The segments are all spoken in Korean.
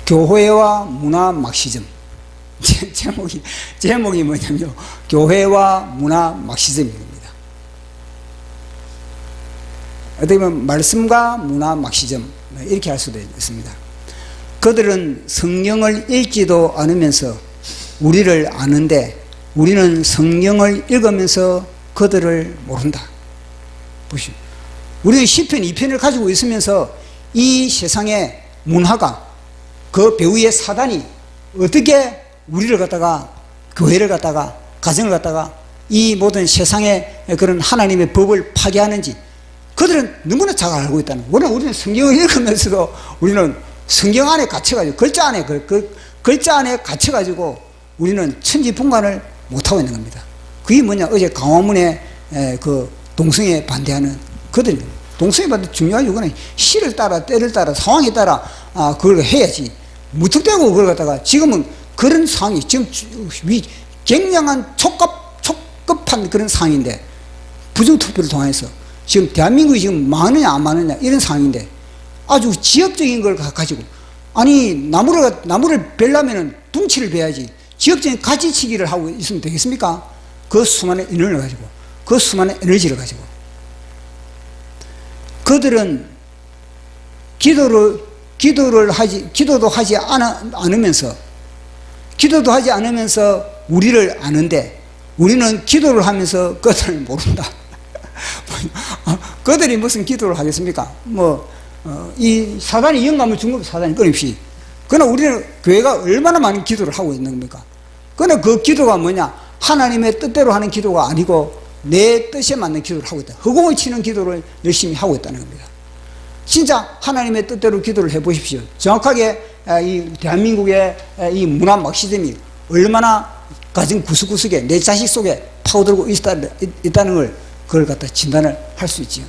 교회와 문화 막시즘. 제목이 뭐냐면요, 교회와 문화 막시즘입니다. 어떻게 보면 말씀과 문화 막시즘, 이렇게 할 수도 있습니다. 그들은 성경을 읽지도 않으면서 우리를 아는데, 우리는 성경을 읽으면서 그들을 모른다. 보시오. 우리는 시편 2편을 가지고 있으면서 이 세상의 문화가, 그 배후의 사단이 어떻게 우리를 갖다가, 교회를 갖다가, 가정을 갖다가 이 모든 세상의 그런 하나님의 법을 파괴하는지 그들은 너무나 잘 알고 있다는 거예요. 물론 우리는 성경을 읽으면서도 우리는 성경 안에 갇혀가지고, 글자 안에 갇혀가지고 우리는 천지분간을 못하고 있는 겁니다. 그게 뭐냐, 어제 강화문에 그 동성애 반대하는 그들, 동성애 반대 중요한 이유는 시를 따라, 때를 따라, 상황에 따라 그걸 해야지, 무턱대고 그걸 갖다가, 지금은 그런 상황이 지금 굉장한 촉급한 그런 상황인데, 부정투표를 통해서 지금 대한민국이 지금 많으냐 안 많으냐 이런 상황인데, 아주 지역적인 걸 가지고, 아니 나무를 베려면은 둥치를 베야지 지역적인 가지치기를 하고 있으면 되겠습니까? 그 수많은 인원을 가지고, 그 수많은 에너지를 가지고. 그들은 기도도 하지 않으면서 우리를 아는데, 우리는 기도를 하면서 그들을 모른다. 그들이 무슨 기도를 하겠습니까? 이 사단이 영감을 준 건 사단이 끊임없이. 그러나 우리는 교회가 얼마나 많은 기도를 하고 있는 겁니까? 그러나 그 기도가 뭐냐? 하나님의 뜻대로 하는 기도가 아니고 내 뜻에 맞는 기도를 하고 있다. 허공을 치는 기도를 열심히 하고 있다는 겁니다. 진짜 하나님의 뜻대로 기도를 해 보십시오. 정확하게 이 대한민국의 이 문화 막시즘이 얼마나 가정 구석구석에 내 자식 속에 파고들고 있다는 걸, 그걸 갖다 진단을 할 수 있지요.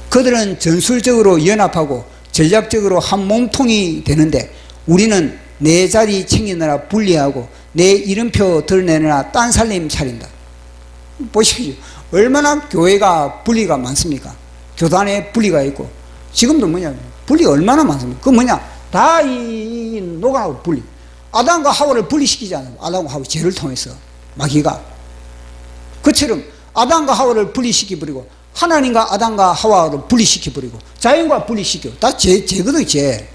그들은 전술적으로 연합하고 전략적으로 한 몸통이 되는데, 우리는 내 자리 챙기느라 분리하고 내 이름표 드러내느라 딴 살림 차린다. 보십시오. 얼마나 교회가 분리가 많습니까? 교단에 분리가 있고, 지금도 뭐냐, 분리가 얼마나 많습니까? 그 뭐냐, 다 이 노가하고 분리. 아담과 하와를 분리시키지 않아요. 아담과 하와 죄를 통해서 마귀가. 그처럼 아담과 하와를 분리시켜버리고, 하나님과 아담과 하와를 분리시켜버리고, 자연과 분리시켜. 다 죄거든, 죄.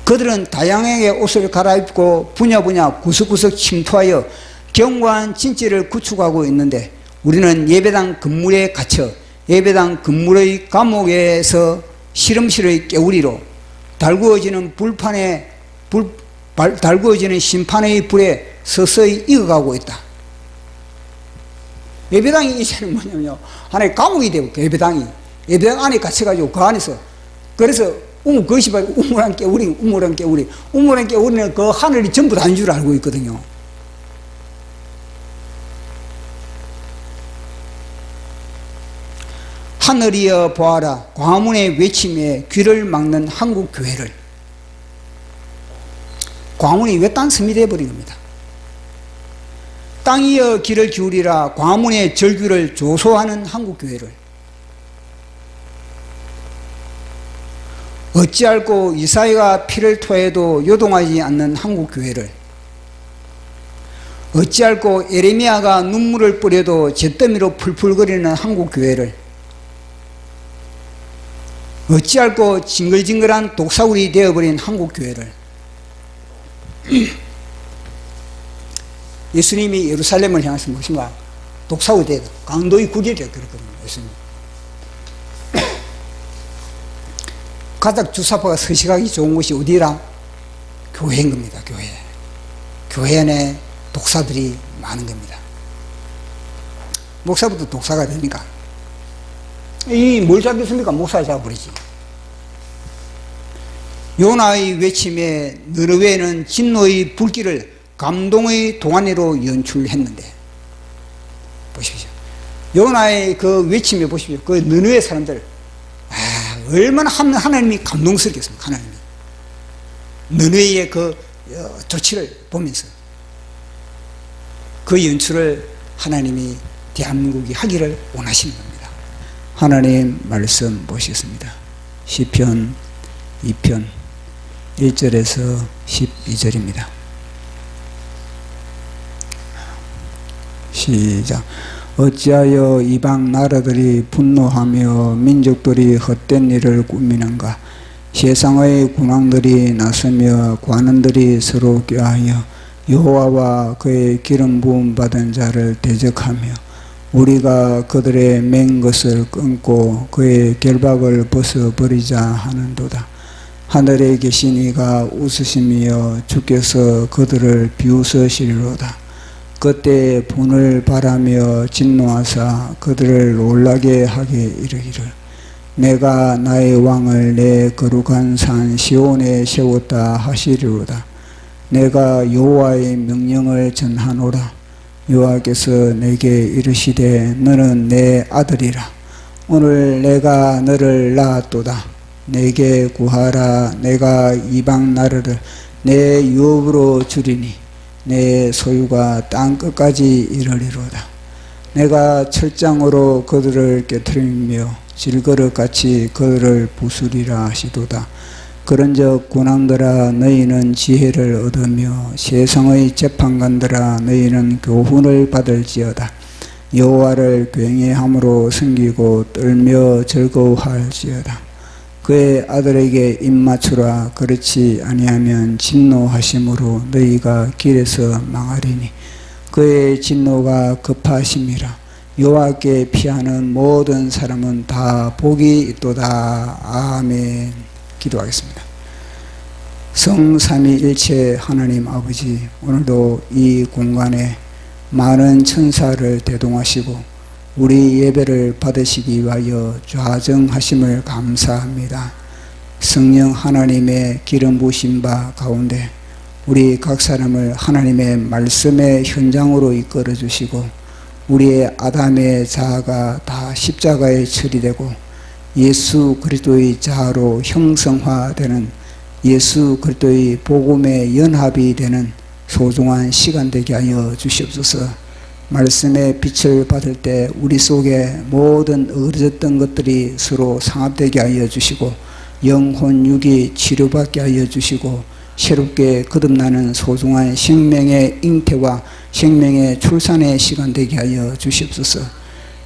그들은 다양하게 옷을 갈아입고 분야분야 구석구석 침투하여 견고한 진지를 구축하고 있는데, 우리는 예배당 건물에 갇혀 예배당 건물의 감옥에서 시름실의 깨우리로 달구어지는 달구어지는 심판의 불에 서서히 익어가고 있다. 예배당이 이제는 뭐냐면요, 하나의 감옥이 되고, 예배당 안에 갇혀가지고 그 안에서, 그래서 그것이 바로 우물한 깨우리는 그 하늘이 전부 다인 줄 알고 있거든요. 하늘이여 보아라, 광화문의 외침에 귀를 막는 한국 교회를. 광화문이 왜 딴섬이 되어버린 겁니다. 땅이여 귀를 기울이라, 광화문의 절규를 조소하는 한국 교회를. 어찌할꼬 이사야가 피를 토해도 요동하지 않는 한국 교회를. 어찌할꼬 에레미야가 눈물을 뿌려도 잿더미로 풀풀거리는 한국 교회를. 어찌할꼬 징글징글한 독사울이 되어버린 한국 교회를. 예수님이 예루살렘을 향해서 무엇인가? 독사울이 되어 강도의 구리라 그랬거든요, 예수님. 가장 주사파가 서식하기 좋은 곳이 어디라? 교회인 겁니다, 교회. 교회 안에 독사들이 많은 겁니다. 목사부터 독사가 되니까. 뭘 잡겠습니까? 목사 잡아버리지. 요나의 외침에 느느웨는 진노의 불길을 감동의 동안으로 연출했는데, 보십시오. 요나의 그 외침에 보십시오. 그 느느웨 사람들, 얼마나 하나님이 감동스럽겠습니까? 하나님이 느느웨의 그 조치를 보면서 그 연출을 하나님이 대한민국이 하기를 원하시는 겁니다. 하나님 말씀 보시겠습니다. 시편 2편 1절에서 12절입니다. 시작. 어찌하여 이방 나라들이 분노하며 민족들이 헛된 일을 꾸미는가. 세상의 군왕들이 나서며 관원들이 서로 꾀하여 여호와와 그의 기름 부음 받은 자를 대적하며 우리가 그들의 맹 것을 끊고 그의 결박을 벗어버리자 하는도다. 하늘에 계신 이가 웃으시며 주께서 그들을 비웃으시리로다. 그때 분을 바라며 진노하사 그들을 놀라게 하게 이르기를 내가 나의 왕을 내 거룩한 산 시온에 세웠다 하시리로다. 내가 여호와의 명령을 전하노라. 여호와께서 내게 이르시되 너는 내 아들이라. 오늘 내가 너를 낳았도다. 내게 구하라. 내가 이방 나라를 내 유업으로 주리니 내 소유가 땅 끝까지 이르리로다. 내가 철장으로 그들을 깨트리며 질그릇같이 그들을 부수리라 하시도다. 그런즉 군왕들아 너희는 지혜를 얻으며 세상의 재판관들아 너희는 교훈을 받을지어다. 여호와를 경외함으로 섬기고 떨며 즐거워할지어다. 그의 아들에게 입맞추라. 그렇지 아니하면 진노하심으로 너희가 길에서 망하리니 그의 진노가 급하심이라. 여호와께 피하는 모든 사람은 다 복이 있도다. 아멘. 기도하겠습니다. 성삼위일체 하나님 아버지, 오늘도 이 공간에 많은 천사를 대동하시고 우리 예배를 받으시기 위하여 좌정하심을 감사합니다. 성령 하나님의 기름 부으신 바 가운데 우리 각 사람을 하나님의 말씀의 현장으로 이끌어 주시고 우리의 아담의 자아가 다 십자가에 처리되고 예수 그리스도의 자아로 형성화되는 예수 그리스도의 복음의 연합이 되는 소중한 시간 되게 하여 주시옵소서. 말씀의 빛을 받을 때 우리 속에 모든 어그러졌던 것들이 서로 상합되게 하여 주시고 영혼 육이 치료받게 하여 주시고 새롭게 거듭나는 소중한 생명의 잉태와 생명의 출산의 시간 되게 하여 주시옵소서.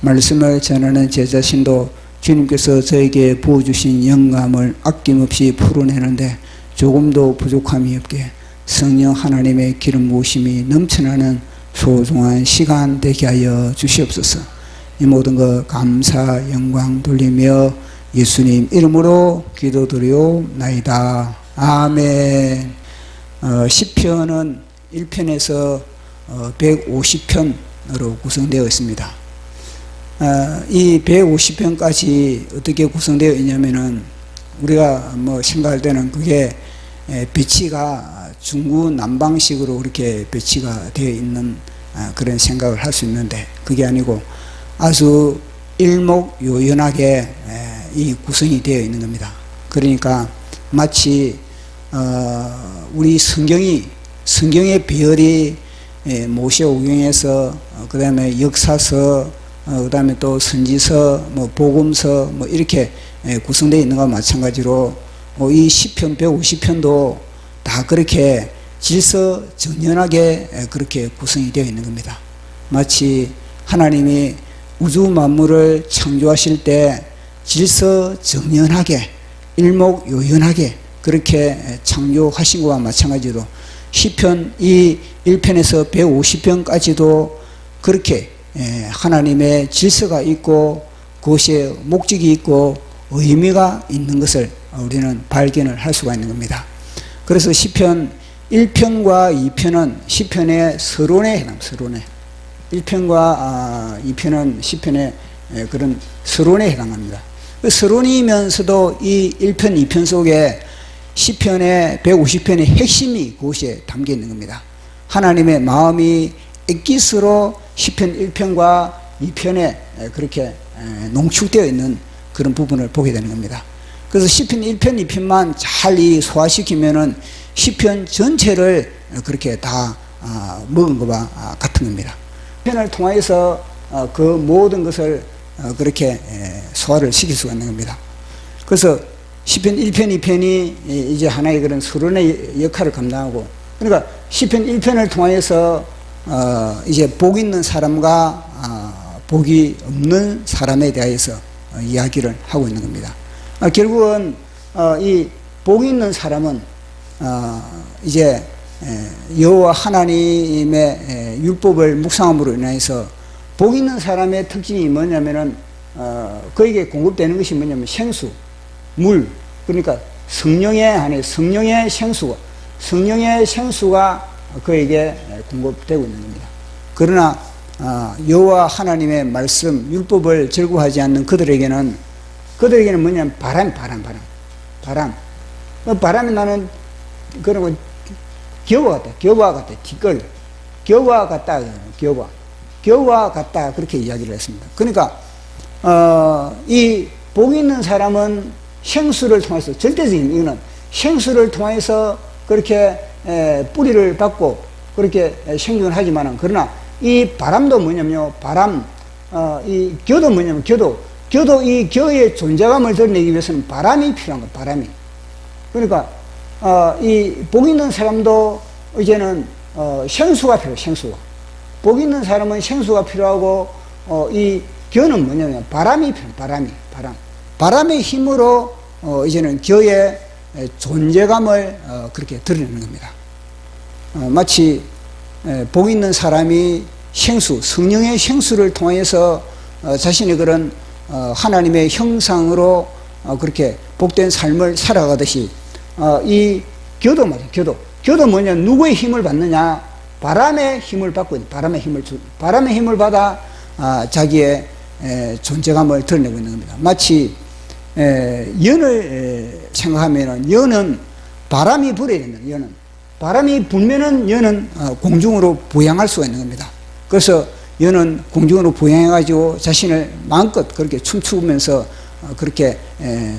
말씀을 전하는 제 자신도 주님께서 저에게 부어주신 영감을 아낌없이 풀어내는데 조금도 부족함이 없게 성령 하나님의 기름 부으심이 넘쳐나는 소중한 시간 되게 하여 주시옵소서. 이 모든 것 감사 영광 돌리며 예수님 이름으로 기도드리옵나이다. 아멘. 시편은 1편에서 150편으로 구성되어 있습니다. 이 150편까지 어떻게 구성되어 있냐면은 우리가 생각할 때는 그게 배치가 중구난방식으로 그렇게 배치가 되어 있는 그런 생각을 할 수 있는데 그게 아니고 아주 일목요연하게 이 구성이 되어 있는 겁니다. 그러니까 마치 우리 성경의 배열이 모세오경에서 그 다음에 역사서 그 다음에 또 선지서 복음서 이렇게 구성되어 있는 것과 마찬가지로 이 시편 150편도 다 그렇게 질서정연하게 그렇게 구성이 되어 있는 겁니다. 마치 하나님이 우주 만물을 창조하실 때 질서정연하게 일목요연하게 그렇게 창조하신 것과 마찬가지로 시편 이 1편에서 150편까지도 그렇게 하나님의 질서가 있고 그것에 목적이 있고 의미가 있는 것을 우리는 발견을 할 수가 있는 겁니다. 그래서 시편 1편과 2편은 시편의 서론에 해당합니다. 서론에 1편과 2편은 시편의 그런 서론에 해당합니다. 그 서론이면서도 이 1편, 2편 속에 시편의 150편의 핵심이 그것에 담겨 있는 겁니다. 하나님의 마음이 엑기스로 시편 1편과 2편에 그렇게 농축되어 있는 그런 부분을 보게 되는 겁니다. 그래서 시편 1편, 2편만 잘 소화시키면은 시편 전체를 그렇게 다 먹은 것과 같은 겁니다. 시편을 통해서 그 모든 것을 그렇게 소화를 시킬 수가 있는 겁니다. 그래서 시편 1편, 2편이 이제 하나의 그런 서론의 역할을 감당하고, 그러니까 시편 1편을 통해서 이제 복 있는 사람과 복이 없는 사람에 대해서 이야기를 하고 있는 겁니다. 결국은 이 복 있는 사람은 이제 여호와 하나님의 율법을 묵상함으로 인해서 복 있는 사람의 특징이 뭐냐면은 그에게 공급되는 것이 뭐냐면 생수, 물, 그러니까 성령의 생수가 그에게 공급되고 있는 겁니다. 그러나 여호와 하나님의 말씀, 율법을 즐거워하지 않는 그들에게는 뭐냐면 바람이 나는 그런 거 겨와 같다, 티끌, 겨와 같다, 그렇게 이야기를 했습니다. 그러니까 이 복 있는 사람은 생수를 통해서, 절대적인 이유는 생수를 통해서 그렇게 뿌리를 받고 그렇게 생존을 하지만은, 그러나 이 바람도 뭐냐면요, 이 겨도 뭐냐면 겨도 이 겨의 존재감을 드러내기 위해서는 바람이 필요한 거예요, 바람이. 그러니까 이 복 있는 사람도 이제는 생수가 필요해요, 생수가. 복 있는 사람은 생수가 필요하고, 이 겨는 뭐냐면 바람이 필요해요, 바람의 힘으로 이제는 겨의 존재감을 그렇게 드러내는 겁니다. 마치 복 있는 사람이 성령의 생수를 통해서 자신의 그런 하나님의 형상으로 그렇게 복된 삶을 살아가듯이, 이 겨도 말이에요, 겨도 뭐냐, 누구의 힘을 받느냐, 바람의 힘을 받고 있는, 바람의 힘을 받아 자기의 존재감을 드러내고 있는 겁니다. 마치 연을 생각하면은, 연은 바람이 불어야 된다. 바람이 불면은 연은 공중으로 부양할 수가 있는 겁니다. 그래서 연은 공중으로 부양해가지고 자신을 마음껏 그렇게 춤추면서 그렇게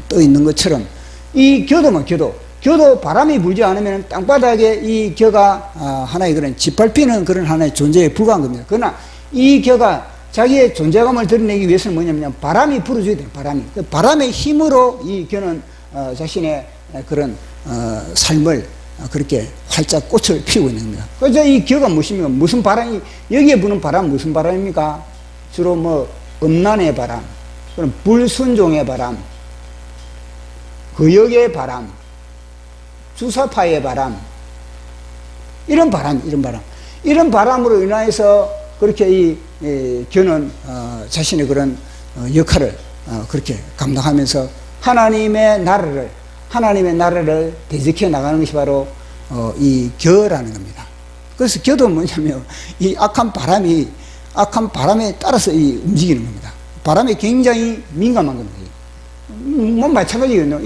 떠 있는 것처럼, 이 겨도 바람이 불지 않으면 땅바닥에 이 겨가 하나의 그런 짓밟히는 그런 하나의 존재에 불과한 겁니다. 그러나 이 겨가 자기의 존재감을 드러내기 위해서는 뭐냐면 바람이 불어줘야 돼요, 그 바람의 힘으로 이 겨는 자신의 그런 삶을 그렇게 활짝 꽃을 피우고 있는 겁니다. 그래서 이 겨가 무엇입니까? 무슨 바람이, 여기에 부는 바람 무슨 바람입니까? 주로 뭐 음란의 바람, 그럼 불순종의 바람, 거역의 바람, 주사파의 바람, 이런 바람으로 인하여서 그렇게 이 겨는 자신의 그런 역할을 그렇게 감당하면서 하나님의 나라를 대적해 나가는 것이 바로 이 겨라는 겁니다. 그래서 겨도 뭐냐면 이 악한 바람에 따라서 움직이는 겁니다. 바람에 굉장히 민감한 겁니다. 뭐 마찬가지거든요.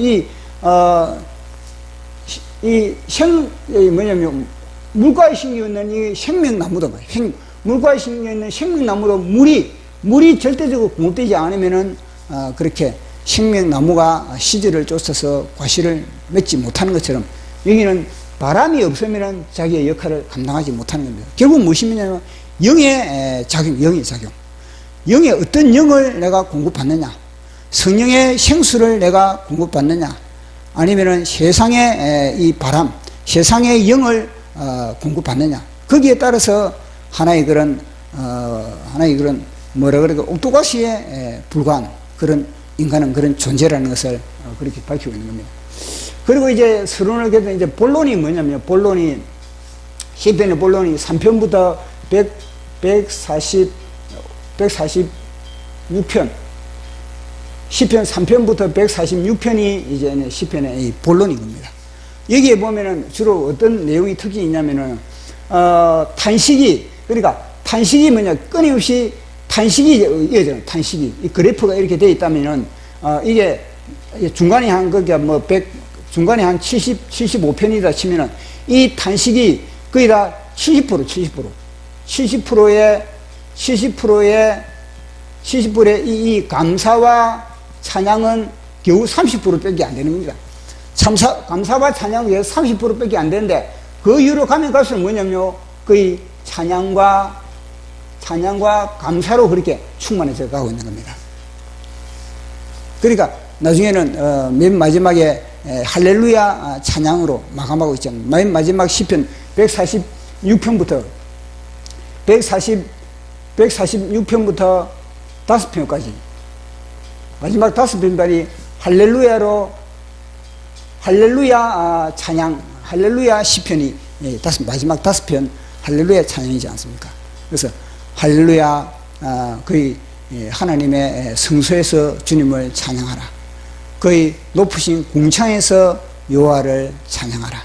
뭐냐면 물가에 심겨 있는 이 생명나무도 말이에요. 물가에 심겨 있는 생명나무도 물이 절대적으로 공급되지 않으면은 그렇게 생명나무가 시절을 쫓아서 과실을 맺지 못하는 것처럼, 여기는 바람이 없으면은 자기의 역할을 감당하지 못하는 겁니다. 결국 무엇이냐면 영의 작용. 영의 어떤 영을 내가 공급받느냐, 성령의 생수를 내가 공급받느냐, 아니면은 세상의 이 바람, 세상의 영을 공급받느냐, 거기에 따라서 하나의 그런 뭐라 그럴까, 옥토가시에 불과한 그런 인간은 그런 존재라는 것을 그렇게 밝히고 있는 겁니다. 그리고 이제 서론을 겠던 이제 본론이 뭐냐면, 시편의 본론이 3편부터 146편, 시편 3편부터 146편이 이제 시편의 이 본론인 겁니다. 여기에 보면은 주로 어떤 내용이 특징이 있냐면은, 그러니까 탄식이 뭐냐, 끊임없이 탄식이 이어져요, 탄식이. 이 그래프가 이렇게 되어 있다면은, 이게 중간에 한, 중간에 한 75편이다 치면은, 이 탄식이 거의 다 70%의 이 감사와 찬양은 겨우 30%밖에 안 되는 겁니다. 감사와 찬양은 30%밖에 안 되는데, 그 이후로 가면 갈수록 뭐냐면요, 거의 찬양과 감사로 그렇게 충만해져 가고 있는 겁니다. 그러니까 나중에는 맨 마지막에 할렐루야 찬양으로 마감하고 있죠. 맨 마지막 시편 146편부터 146편부터 5편까지 마지막 5편까지 할렐루야 찬양, 할렐루야 시편이 마지막 5편 할렐루야 찬양이지 않습니까? 그래서 할렐루야 거의 하나님의 성소에서 주님을 찬양하라. 그의 높으신 궁창에서 여호와를 찬양하라.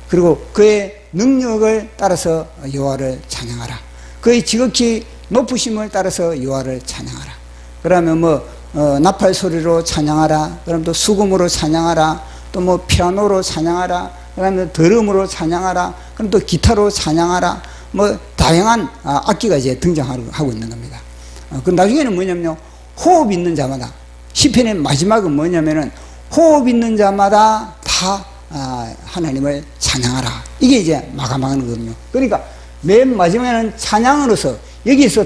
그리고 그의 능력을 따라서 여호와를 찬양하라. 그의 지극히 높으심을 따라서 여호와를 찬양하라. 그러면 나팔 소리로 찬양하라. 그럼 또 수금으로 찬양하라. 또 피아노로 찬양하라. 그다음에 드럼으로 찬양하라. 그럼 또 기타로 찬양하라. 다양한 악기가 이제 등장하고 있는 겁니다. 그 나중에는 뭐냐면요, 호흡 있는 자마다, 시편의 마지막은 뭐냐면은 호흡 있는 자마다 다 하나님을 찬양하라. 이게 이제 마감하는 거거든요. 그러니까 맨 마지막에는 찬양으로서, 여기서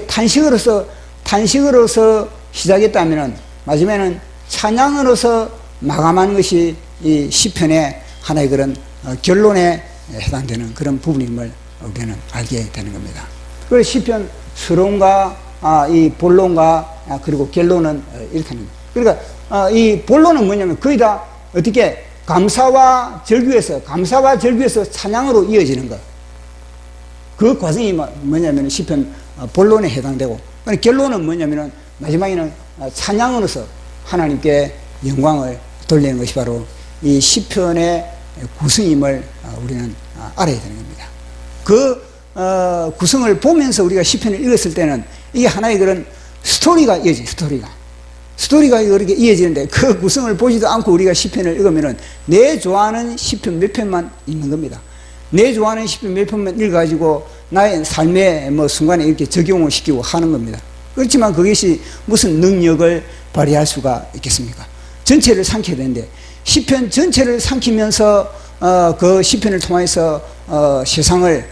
단식으로서 시작했다면은 마지막에는 찬양으로서 마감하는 것이 이 시편의 하나의 그런 결론에 해당되는 그런 부분임을 우리는 알게 되는 겁니다. 그래서 시편 서론과 이 본론과 그리고 결론은 이렇게 합니다. 그러니까 이 본론은 뭐냐면 거의 다 어떻게 감사와 절규에서 찬양으로 이어지는 것. 그 과정이 뭐냐면 시편 본론에 해당되고, 결론은 뭐냐면은 마지막에는 찬양으로서 하나님께 영광을 돌리는 것이 바로 이 시편의 구성임을 우리는 알아야 되는 겁니다. 그 구성을 보면서 우리가 시편을 읽었을 때는 이게 하나의 그런 스토리가 이렇게 이어지는데, 그 구성을 보지도 않고 우리가 시편을 읽으면은 내 좋아하는 시편 몇 편만 읽는 겁니다. 내 좋아하는 시편 몇 편만 읽어가지고 나의 삶의 순간에 이렇게 적용을 시키고 하는 겁니다. 그렇지만 그것이 무슨 능력을 발휘할 수가 있겠습니까? 전체를 삼켜야 되는데, 시편 전체를 삼키면서 그 시편을 통해서 세상을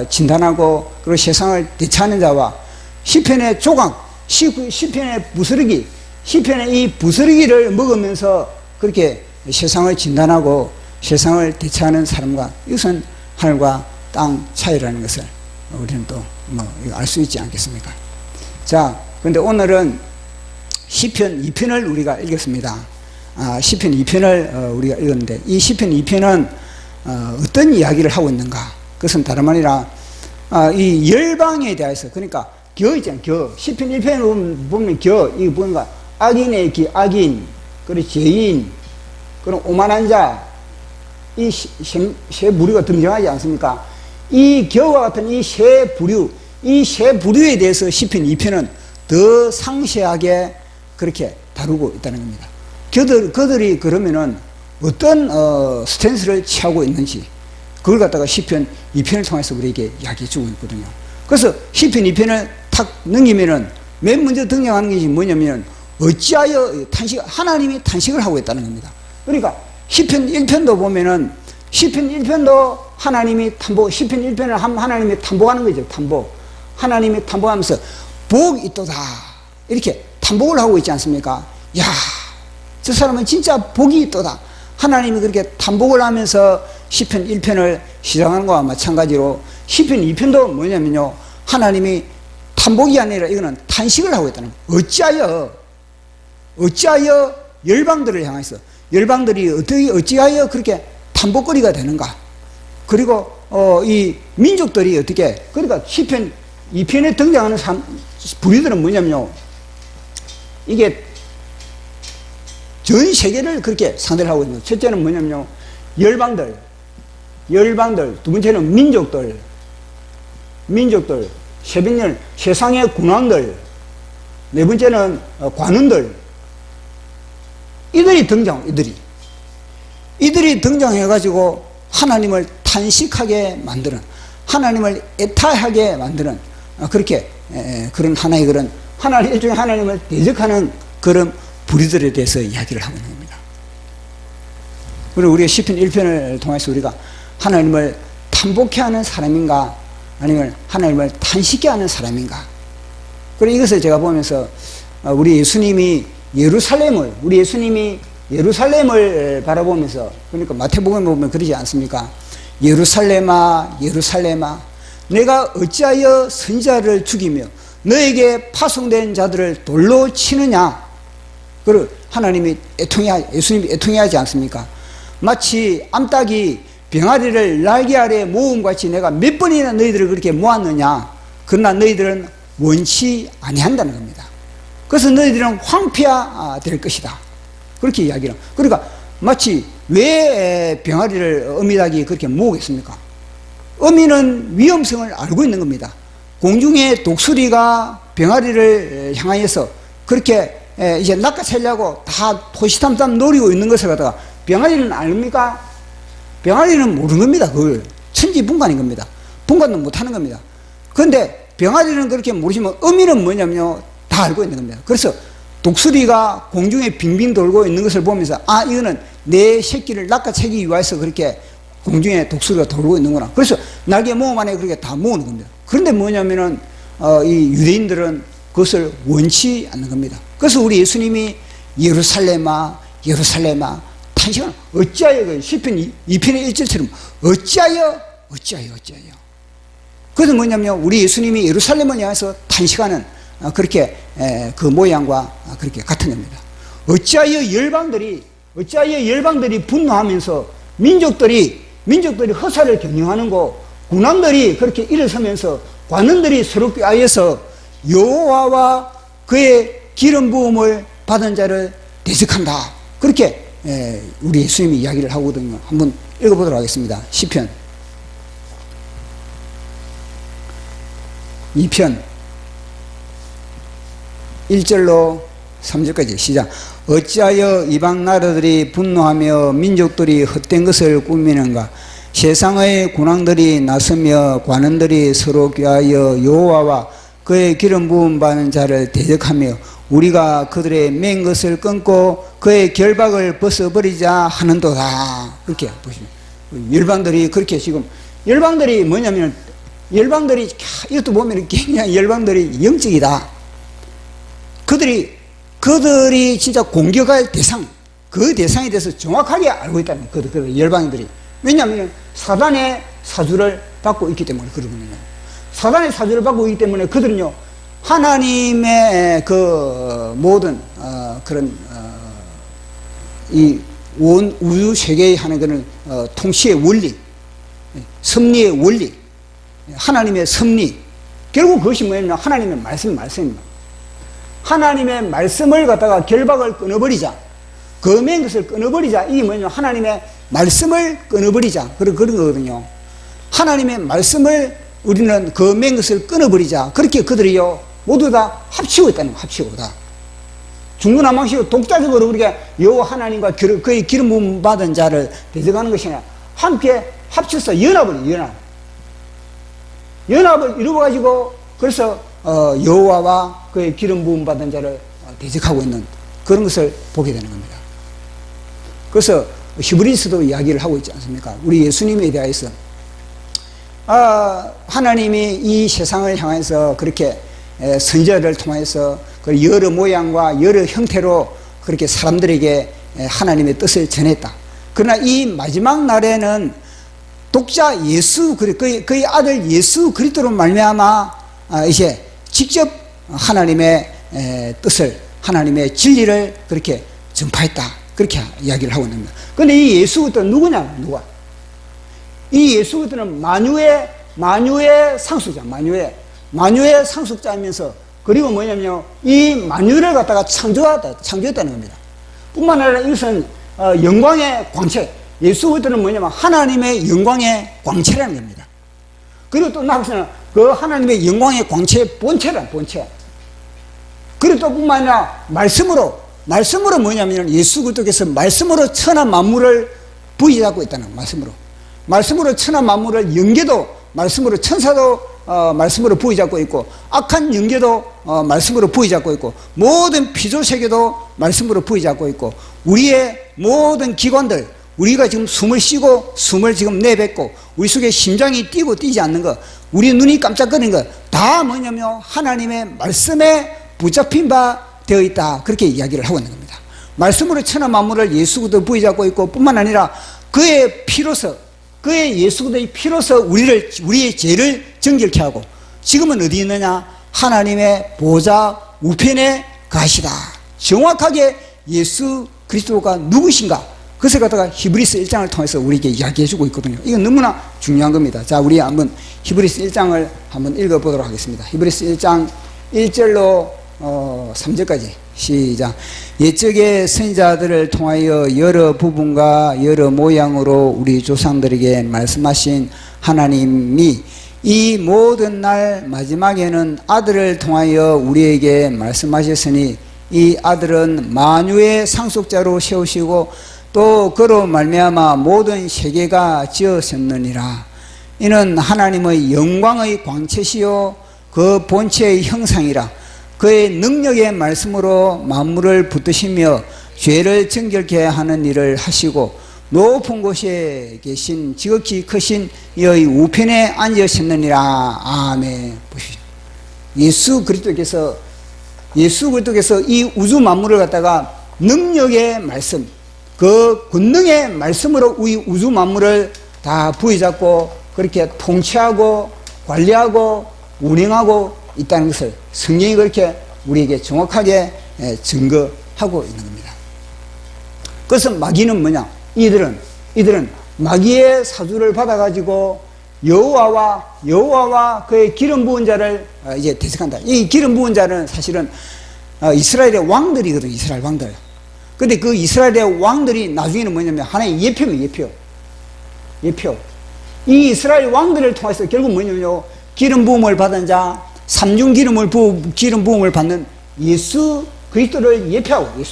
진단하고 그리고 세상을 대처하는 자와 시편의 조각, 시편의 부스러기, 시편의 이 부스러기를 먹으면서 그렇게 세상을 진단하고 세상을 대처하는 사람과, 이것은 하늘과 땅 차이라는 것을 우리는 또 알 수 있지 않겠습니까? 자, 그런데 오늘은 시편 2편을 우리가 읽었습니다. 시편 2편을 우리가 읽었는데, 이 시편 2편은 어떤 이야기를 하고 있는가? 그것은 다름 아니라 이 열방에 대해서, 그러니까 겨 있잖아요. 겨. 시편 1편을 보면 겨, 이거 뭔가 악인의 악인, 그리고 죄인, 그리고 오만한 자, 이 세 부류가 등장하지 않습니까? 이 겨와 같은 이 세 부류에 대해서 시편 2편은 더 상세하게 그렇게 다루고 있다는 겁니다. 그들이 그러면은 어떤 스탠스를 취하고 있는지, 그걸 갖다가 시편 2편을 통해서 우리에게 이야기해 주고 있거든요. 그래서 시편 2편을 탁 넘기면은 맨 먼저 등장하는 것이 뭐냐면, 어찌하여 하나님이 탄식을 하고 있다는 겁니다. 그러니까 시편 1편도 보면은, 시편 1편도 하나님이 시편 1편을 하나님이 탐복하는 거죠. 하나님이 탐복하면서 복 있도다, 이렇게 탐복을 하고 있지 않습니까? 야, 저 사람은 진짜 복이 있도다. 하나님이 그렇게 탐복을 하면서 시편 1편을 시작하는 것과 마찬가지로 시편 2편도 뭐냐면요, 하나님이 탐복이 아니라 이거는 탄식을 하고 있다는 거예요. 어찌하여 열방들을 향해서, 열방들이 어찌하여 그렇게 탐복거리가 되는가? 그리고 이 민족들이 어떻게, 그러니까 시편 2편에 등장하는 부류들은 뭐냐면요, 이게 전 세계를 그렇게 상대를 하고 있는 거예요. 첫째는 뭐냐면요, 열방들, 두 번째는 민족들, 세 번째는 세상의 군왕들, 네 번째는 관원들. 이들이 등장해가지고 하나님을 탄식하게 만드는, 하나님을 애타하게 만드는 그렇게 그런 하나의 그런 일종의 하나님을 대적하는 그런 부류들에 대해서 이야기를 하고 있는 겁니다. 그리고 우리가 시편 1편을 통해서 우리가 하나님을 탐복해 하는 사람인가, 아니면 하나님을 탄식해 하는 사람인가. 그리고 이것을 제가 보면서 우리 예수님이 예루살렘을, 우리 예수님이 예루살렘을 바라보면서, 그러니까 마태복음에 보면 그러지 않습니까? 예루살렘아, 예루살렘아, 내가 어찌하여 선지자를 죽이며 너에게 파송된 자들을 돌로 치느냐? 그리고 하나님이 예수님이 애통해하지 않습니까? 마치 암탉이 병아리를 날개 아래 모음같이 내가 몇 번이나 너희들을 그렇게 모았느냐? 그러나 너희들은 원치 아니한다는 겁니다. 그래서 너희들은 황폐화 될 것이다. 그렇게 이야기를. 그러니까 마치 왜 병아리를 어미닭이 그렇게 모으겠습니까? 어미는 위험성을 알고 있는 겁니다. 공중의 독수리가 병아리를 향하여서 그렇게 이제 낚아채려고 다 호시탐탐 노리고 있는 것을 갖다가 병아리는 압니까? 병아리는 모르는 겁니다. 그걸 천지분간인 겁니다. 분간도 못하는 겁니다. 그런데 병아리는 그렇게 모르시면 어미는 뭐냐면요, 다 알고 있는 겁니다. 그래서 독수리가 공중에 빙빙 돌고 있는 것을 보면서 아, 이거는 내 새끼를 낚아채기 위해서 그렇게 공중에 독수리가 돌고 있는구나. 그래서 날개 모음 안에 그렇게 다 모으는 겁니다. 그런데 뭐냐면은 이 유대인들은 그것을 원치 않는 겁니다. 그래서 우리 예수님이 예루살렘아, 예루살렘아, 탄식하는, 어찌하여, 그 시편 2편의 1절처럼 어찌하여. 그래서 뭐냐면 우리 예수님이 예루살렘을 향해서 탄식하는 그렇게 그 모양과 그렇게 같은 겁니다. 어찌하여 열방들이 분노하면서 민족들이 허사를 경영하는 거, 군왕들이 그렇게 일어서면서 관원들이 서로 꾀하여서 여호와와 그의 기름 부음을 받은 자를 대적한다. 그렇게 우리 예수님이 이야기를 하거든요. 한번 읽어보도록 하겠습니다. 시편 2편 1절로 3절까지 시작. 어찌하여 이방 나라들이 분노하며 민족들이 헛된 것을 꾸미는가? 세상의 군왕들이 나서며 관원들이 서로 꾀하여 여호와와 그의 기름 부음 받은 자를 대적하며 우리가 그들의 맨 것을 끊고 그의 결박을 벗어버리자 하는도다. 그렇게 보시면 열방들이 그렇게 지금, 열방들이 뭐냐면 열방들이 이것도 보면 굉장히 열방들이 영적이다. 그들이 진짜 공격할 대상, 그 대상에 대해서 정확하게 알고 있다는 거예요. 그 열방들이. 왜냐하면 사단의 사주를 받고 있기 때문에 그러거든요. 사단의 사주를 받고 있기 때문에 그들은요, 하나님의 그 모든 그런 이 온 우주 세계에 하는 그런 통치의 원리, 섭리의 원리, 하나님의 섭리, 결국 그것이 뭐냐면 하나님의 말씀입니다. 하나님의 말씀을 갖다가 결박을 끊어버리자, 검은 것을 끊어버리자. 이게 뭐냐면 하나님의 말씀을 끊어버리자. 그런 거거든요. 하나님의 말씀을 우리는 검은 것을 끊어버리자. 그렇게 그들이요 모두 다 합치고 있다는 거예요. 합치고 다. 중구난방식으로 독자적으로 우리가 여호와 하나님과 그의 기름 부음 받은 자를 대적하는 것이 아니라 함께 합쳐서 연합을 이루어가지고 그래서 여호와와 그의 기름 부음 받은 자를 대적하고 있는 그런 것을 보게 되는 겁니다. 그래서 히브리서도 이야기를 하고 있지 않습니까? 우리 예수님에 대해서 하나님이 이 세상을 향해서 그렇게 선지자를 통해서 여러 모양과 여러 형태로 그렇게 사람들에게 하나님의 뜻을 전했다. 그러나 이 마지막 날에는 독자 예수, 그의 아들 예수 그리스도로 말미암아 이제 직접 하나님의 뜻을, 하나님의 진리를 그렇게 전파했다. 그렇게 이야기를 하고 있습니다. 그런데 이 예수 그리스도는 누구냐? 누가? 이 예수 그리스도는 만유의 상속자, 만유의 상속자이면서, 그리고 뭐냐면요, 이 만유를 갖다가 창조했다는 겁니다. 뿐만 아니라 이것은 영광의 광채, 예수 그리스도는 뭐냐면 하나님의 영광의 광채라는 겁니다. 그리고 또 나서는 그 하나님의 영광의 광채의 본체라는 본체. 그리고 또 뿐만 아니라 말씀으로 뭐냐면 예수 그리스도께서 말씀으로 천하 만물을 부여잡고 있다는 거예요. 말씀으로 천하 만물을, 영계도 말씀으로, 천사도 말씀으로 부여잡고 있고, 악한 영계도 말씀으로 부여잡고 있고, 모든 피조세계도 말씀으로 부여잡고 있고, 우리의 모든 기관들, 우리가 지금 숨을 쉬고 숨을 지금 내뱉고 우리 속에 심장이 뛰고 뛰지 않는 것, 우리 눈이 깜짝거리는 것, 다 뭐냐면 하나님의 말씀에 붙잡힌 바 되어 있다. 그렇게 이야기를 하고 있는 겁니다. 말씀으로 천하 만물을 예수 그리스도 부여잡고 있고, 뿐만 아니라 그의 피로서, 그의 예수 그리스도의 피로서 우리의 죄를 정결케 하고, 지금은 어디 있느냐? 하나님의 보좌 우편에 가시다. 정확하게 예수 그리스도가 누구신가? 그것을 갖다가 히브리서 1장을 통해서 우리에게 이야기해주고 있거든요. 이건 너무나 중요한 겁니다. 자, 우리 한번 히브리서 1장을 한번 읽어보도록 하겠습니다. 히브리서 1장 1절로 3절까지 시작. 옛적의 선지자들을 통하여 여러 부분과 여러 모양으로 우리 조상들에게 말씀하신 하나님이 이 모든 날 마지막에는 아들을 통하여 우리에게 말씀하셨으니, 이 아들은 만유의 상속자로 세우시고 또 그로 말미암아 모든 세계가 지어졌느니라. 이는 하나님의 영광의 광채시요 그 본체의 형상이라. 그의 능력의 말씀으로 만물을 붙드시며 죄를 정결케 하는 일을 하시고 높은 곳에 계신 지극히 크신 이의 우편에 앉으셨느니라. 아멘. 보십시오. 예수 그리스도께서 이 우주 만물을 갖다가 능력의 말씀, 그 권능의 말씀으로 이 우주 만물을 다 부여잡고 그렇게 통치하고 관리하고 운행하고 있다는 것을 성경이 그렇게 우리에게 정확하게 증거하고 있는 겁니다. 그래서 마귀는 뭐냐? 이들은 마귀의 사주를 받아가지고 여호와와 그의 기름 부은 자를 이제 대적한다. 이 기름 부은 자는 사실은 이스라엘의 왕들이거든요. 이스라엘 왕들. 근데 그 이스라엘의 왕들이 나중에는 뭐냐면 하나의 예표입니다. 예표. 이 이스라엘 왕들을 통해서 결국 뭐냐면요, 기름 부음을 받은 자, 삼중 기름 부음을 받는 예수 그리스도를 예표하고,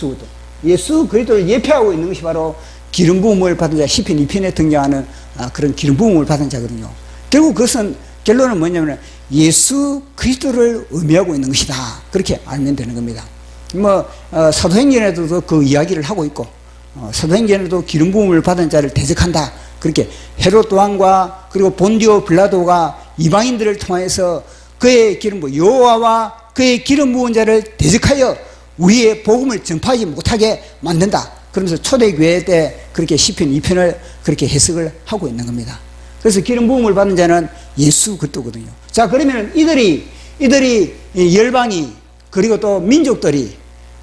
예수 그리스도를 예표하고 있는 것이 바로 기름 부음을 받은 자, 시편 2편에 등장하는 그런 기름 부음을 받은 자거든요. 결국 그것은, 결론은 뭐냐면 예수 그리스도를 의미하고 있는 것이다. 그렇게 알면 되는 겁니다. 사도행전에도 그 이야기를 하고 있고, 사도행전에도 기름 부음을 받은 자를 대적한다. 그렇게 헤롯 왕과 그리고 본디오 빌라도가 이방인들을 통해서 그의 기름 부은 여호와와 그의 기름 부은 자를 대적하여 우리의 복음을 전파하지 못하게 만든다. 그러면서 초대교회 때 그렇게 시편 2편을 그렇게 해석을 하고 있는 겁니다. 그래서 기름 부음을 받는 자는 예수 그리스도거든요. 자, 그러면 이들이 열방이, 그리고 또 민족들이,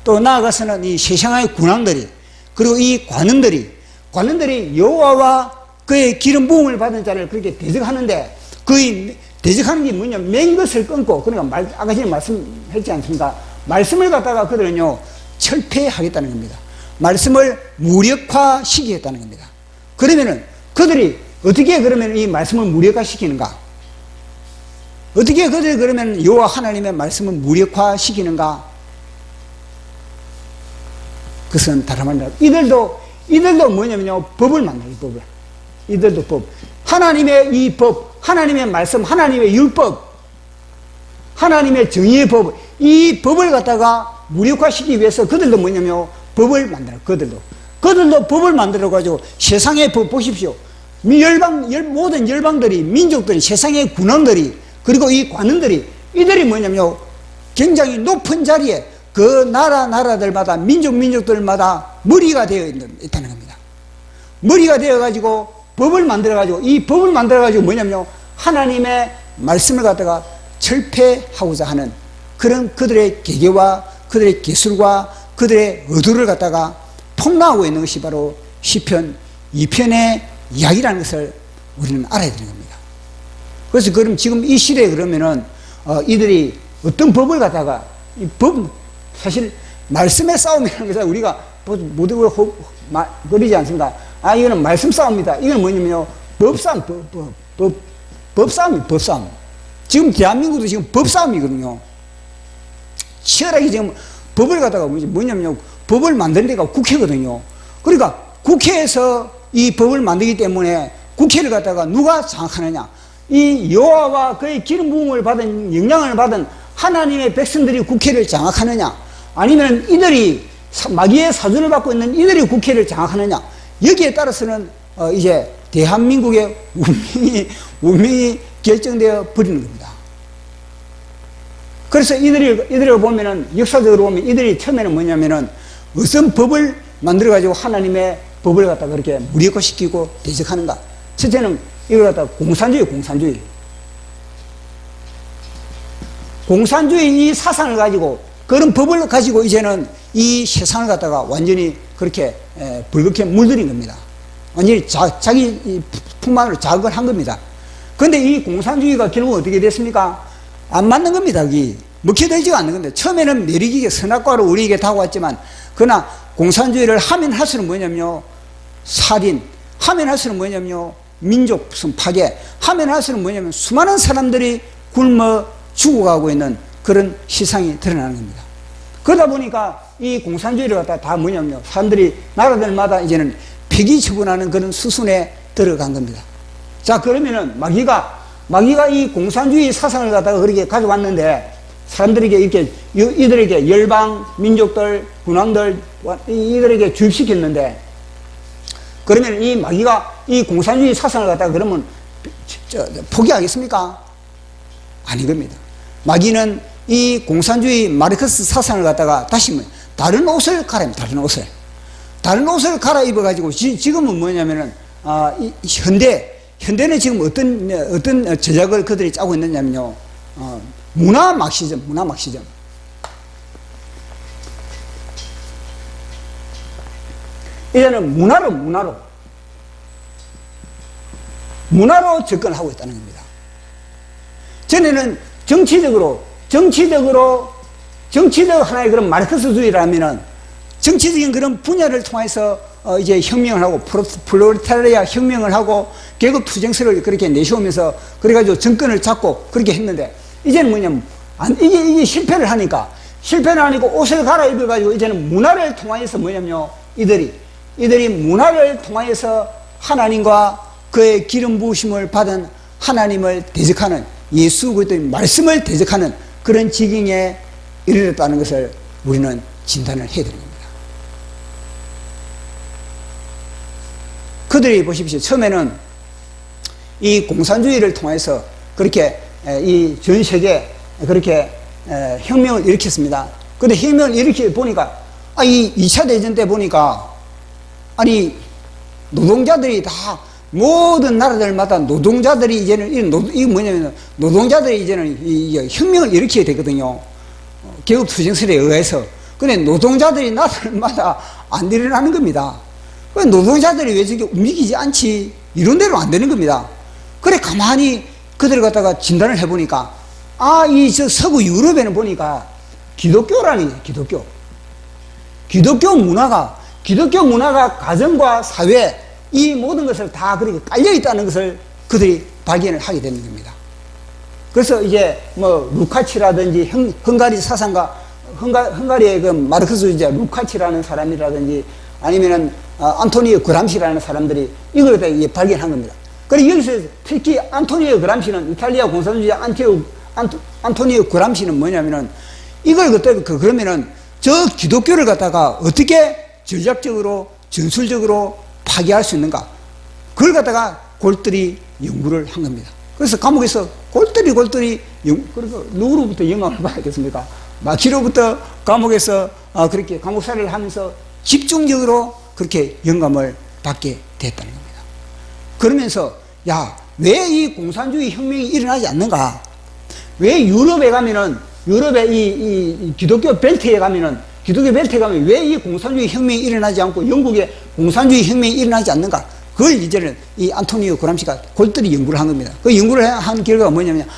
또 나아가서는 이 세상의 군왕들이, 그리고 이 관원들이 여호와와 그의 기름 부음을 받은 자를 그렇게 대적하는데, 그 대적하는 게 뭐냐? 맨 것을 끊고, 그러니까 아까 전에 말씀했지 않습니까? 말씀을 갖다가 그들은요 철폐하겠다는 겁니다. 말씀을 무력화시키겠다는 겁니다. 그러면은 그들이 어떻게 그러면 이 말씀을 무력화시키는가? 어떻게 그들이 그러면 여호와 하나님의 말씀을 무력화시키는가? 그것은 다름 아니라 이들도 뭐냐면요, 법을 만들어요. 법을. 이들도 법. 하나님의 이 법, 하나님의 말씀, 하나님의 율법, 하나님의 정의의 법, 이 법을 갖다가 무력화시키기 위해서 그들도 뭐냐면 법을 만들어요. 그들도 법을 만들어가지고 세상의 법 보십시오. 모든 열방들이, 민족들이, 세상의 군원들이, 그리고 이 관원들이, 이들이 뭐냐면 굉장히 높은 자리에 그 나라들마다, 민족들마다 머리가 되어 있다는 겁니다. 머리가 되어가지고 법을 만들어가지고, 이 법을 만들어가지고 뭐냐면 하나님의 말씀을 갖다가 철폐하고자 하는 그런 그들의 계계와 그들의 기술과 그들의 의도를 갖다가 폭로하고 있는 것이 바로 시편 2편의 이야기라는 것을 우리는 알아야 되는 겁니다. 그래서 그럼 지금 이 시대에 그러면은 이들이 어떤 법을 갖다가, 이 법, 사실 말씀의 싸움이라는 것은 우리가 모두 그러지 않습니다. 이거는 말씀 싸움입니다. 이건 뭐냐면요, 법싸움, 법싸움. 지금 대한민국도 지금 법싸움이거든요. 치열하게 지금 법을 갖다가 뭐냐면요, 법을 만드는 데가 국회거든요. 그러니까 국회에서 이 법을 만들기 때문에 국회를 갖다가 누가 장악하느냐? 이 여호와와 그의 기름 부음을 받은, 영향을 받은 하나님의 백성들이 국회를 장악하느냐? 아니면 이들이 마귀의 사주를 받고 있는 이들이 국회를 장악하느냐? 여기에 따라서는 이제 대한민국의 운명이 결정되어 버리는 겁니다. 그래서 이들을 보면은, 역사적으로 보면 이들이 처음에는 뭐냐면은, 어떤 법을 만들어가지고 하나님의 법을 갖다 그렇게 무력화시키고 대적하는가. 첫째는 이걸 갖다 공산주의. 공산주의 이 사상을 가지고, 그런 법을 가지고 이제는 이 세상을 갖다가 완전히 그렇게 벌겋게 물들인 겁니다. 완전히 자기 풍만으로 자극을 한 겁니다. 그런데 이 공산주의가 결국 어떻게 됐습니까? 안 맞는 겁니다. 먹혀들지가 않는 건데, 처음에는 매력있게 선악과로 우리에게 다가왔지만, 그러나 공산주의를 하면 할수록 뭐냐면요, 살인, 하면 할수록 뭐냐면요, 민족 파괴, 하면 할수록 뭐냐면 수많은 사람들이 굶어 죽어가고 있는 그런 시상이 드러나는 겁니다. 그러다 보니까 이 공산주의를 갖다 다 뭐냐면요, 사람들이 나라들마다 이제는 폐기 처분하는 그런 수순에 들어간 겁니다. 자, 그러면은 마귀가 이 공산주의 사상을 갖다가 그렇게 가져왔는데, 사람들에게 이렇게, 이들에게 열방, 민족들, 군왕들, 이들에게 주입시켰는데, 그러면 이 마귀가 이 공산주의 사상을 갖다가 그러면 포기하겠습니까? 아닌 겁니다. 마귀는 이 공산주의 마르크스 사상을 갖다가 다시 다른 옷을 갈아입니다. 다른 옷을 갈아입어가지고, 지금은 뭐냐면은, 현대는 지금 어떤 제작을 그들이 짜고 있느냐면요, 문화 막시즘. 이제는 문화로 접근하고 있다는 겁니다. 전에는 정치적 하나의 그런 마르크스주의라면은, 정치적인 그런 분야를 통해서 이제 혁명을 하고, 프롤레타리아 혁명을 하고, 계급 투쟁서를 그렇게 내세우면서, 그래가지고 정권을 잡고 그렇게 했는데, 이제는 뭐냐면, 이게 실패를 하니까 옷을 갈아입어가지고, 이제는 문화를 통해서 뭐냐면요, 이들이 문화를 통해서 하나님과 그의 기름 부으심을 받은 하나님을 대적하는, 예수 그리스도의 말씀을 대적하는 그런 지경에 이르렀다는 것을 우리는 진단을 해야 되는 겁니다. 그들이 보십시오. 처음에는 이 공산주의를 통해서 그렇게 이 전 세계에 그렇게 혁명을 일으켰습니다. 근데 혁명을 일으켜 보니까, 이 2차 대전 때 보니까, 노동자들이 다, 모든 나라들마다 노동자들이 이제는, 이게 뭐냐면, 노동자들이 이제는 이 혁명을 일으켜야 되거든요. 계급 투쟁설에 의해서. 근데 노동자들이 나라들마다 안 일어나는 겁니다. 노동자들이 왜 저렇게 움직이지 않지? 이런 대로 안 되는 겁니다. 그래, 가만히 그들을 갖다가 진단을 해보니까, 저 서구 유럽에는 보니까 기독교라니, 기독교 문화가 가정과 사회, 이 모든 것을 다 그렇게 깔려 있다는 것을 그들이 발견을 하게 되는 겁니다. 그래서 이제 루카치라든지 헝가리 사상가, 헝가리의 그 마르크스주의자 루카치라는 사람이라든지, 아니면은 안토니오 그람시라는 사람들이 이걸 발견한 겁니다. 그리고 여기서 특히 안토니오 그람시는, 이탈리아 공산주의자 안토니오 그람시는 뭐냐면은, 이걸 그러면은 저 기독교를 갖다가 어떻게 전략적으로, 전술적으로 파괴할 수 있는가? 그걸 갖다가 골똘히 연구를 한 겁니다. 그래서 감옥에서 골똘히 그래서 누구로부터 영감을 받았겠습니까? 마키로부터 감옥에서 그렇게 감옥살이를 하면서 집중적으로 그렇게 영감을 받게 됐다는 겁니다. 그러면서, 왜 이 공산주의 혁명이 일어나지 않는가? 왜 유럽에 가면은, 유럽의 이 기독교 벨트에 가면 왜 이 공산주의 혁명이 일어나지 않고 영국의 공산주의 혁명이 일어나지 않는가? 그걸 이제는 이 안토니오 그람시가 골똘히 연구를 한 겁니다. 그 연구를 한 결과가 뭐냐면,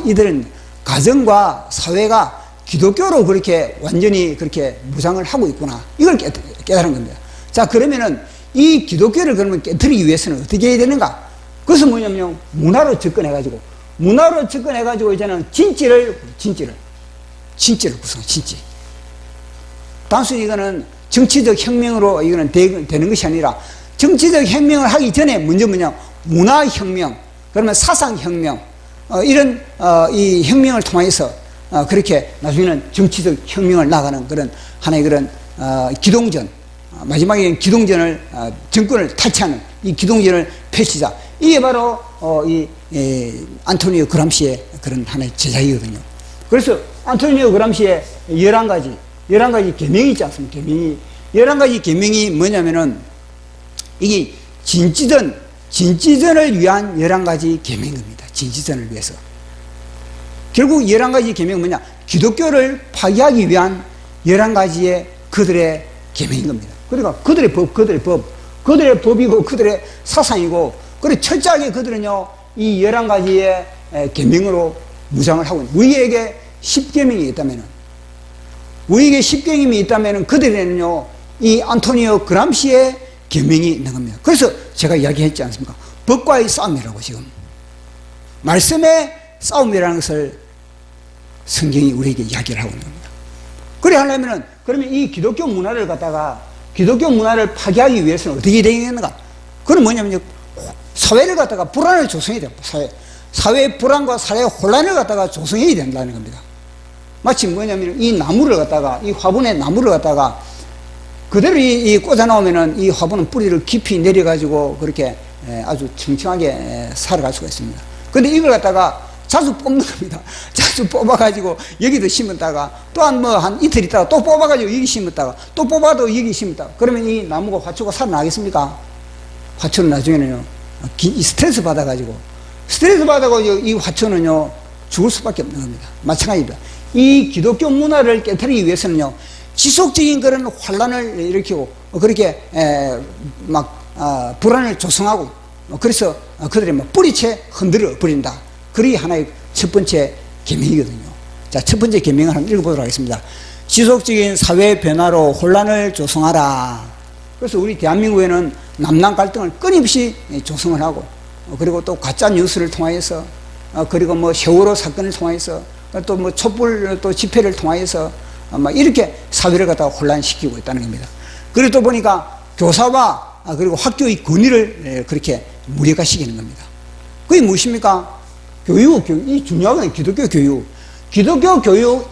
이들은 가정과 사회가 기독교로 그렇게 완전히 그렇게 무장을 하고 있구나. 이걸 깨달은 겁니다. 자, 그러면은 이 기독교를 그러면 깨뜨리기 위해서는 어떻게 해야 되는가? 그것은 뭐냐면 문화로 접근해가지고 이제는 진지를 구성한 진지. 단순히 이거는 정치적 혁명으로 이거는 되는 것이 아니라, 정치적 혁명을 하기 전에 먼저 문화혁명, 그러면 사상혁명, 이런 이 혁명을 통해서 그렇게 나중에는 정치적 혁명을 나가는 그런 하나의 그런 기동전, 마지막에 기동전을 정권을 탈취하는 이 기동전을 펼치자. 이게 바로 이 안토니오 그람시의 그런 하나의 제작이거든요. 그래서 안토니오 그람시의 11가지 계명이 있지 않습니까? 계명이. 11가지 계명이 뭐냐면은, 이게 진지전을 위한 11가지 계명인 겁니다. 진지전을 위해서. 결국 11가지 계명은 뭐냐? 기독교를 파괴하기 위한 11가지의 그들의 계명인 겁니다. 그러니까 그들의 법이고 그들의 사상이고, 그리고 철저하게 그들은요, 이 11가지의 계명으로 무장을 하고 있는, 우리에게 10계명이 있다면은 그들에는요, 이 안토니오 그람시의 계명이 있는 겁니다. 그래서 제가 이야기했지 않습니까? 법과의 싸움이라고. 지금 말씀의 싸움이라는 것을 성경이 우리에게 이야기를 하고 있는 겁니다. 그래 하려면은, 그러면 이 기독교 문화를 파괴하기 위해서는 어떻게 되겠는가? 그건 뭐냐면, 사회를 갖다가 불안을 조성해야 돼요. 사회의 불안과 사회의 혼란을 갖다가 조성해야 된다는 겁니다. 마치 뭐냐면, 이 화분의 나무를 갖다가 그대로 꽂아 놓으면은 이 화분은 뿌리를 깊이 내려가지고 그렇게 아주 청청하게 살아갈 수가 있습니다. 근데 이걸 갖다가 자주 뽑는 겁니다. 자주 뽑아가지고 여기도 심었다가 또 한 이틀 있다가 또 뽑아가지고 여기 심었다가 또 뽑아도 여기 심었다가, 그러면 이 나무가 화초가 살아나겠습니까? 화초는 나중에는요, 스트레스 받아가지고 이 화초는요, 죽을 수밖에 없는 겁니다. 마찬가지입니다. 이 기독교 문화를 깨뜨리기 위해서는요, 지속적인 그런 환란을 일으키고, 그렇게 불안을 조성하고, 그래서 그들이 뿌리채 흔들어 버린다. 그게 하나의 첫 번째 계명이거든요. 자, 첫 번째 계명을 한번 읽어보도록 하겠습니다. 지속적인 사회 변화로 혼란을 조성하라. 그래서 우리 대한민국에는 남남 갈등을 끊임없이 조성을 하고, 그리고 또 가짜 뉴스를 통하여서, 그리고 뭐 세월호 사건을 통하여서, 또 뭐 촛불 또 집회를 통하여서 이렇게 사회를 갖다가 혼란시키고 있다는 겁니다. 그리고 또 보니까 교사와 그리고 학교의 권위를 그렇게 무력화시키는 겁니다. 그게 무엇입니까? 교육, 이 중요한 기독교 교육.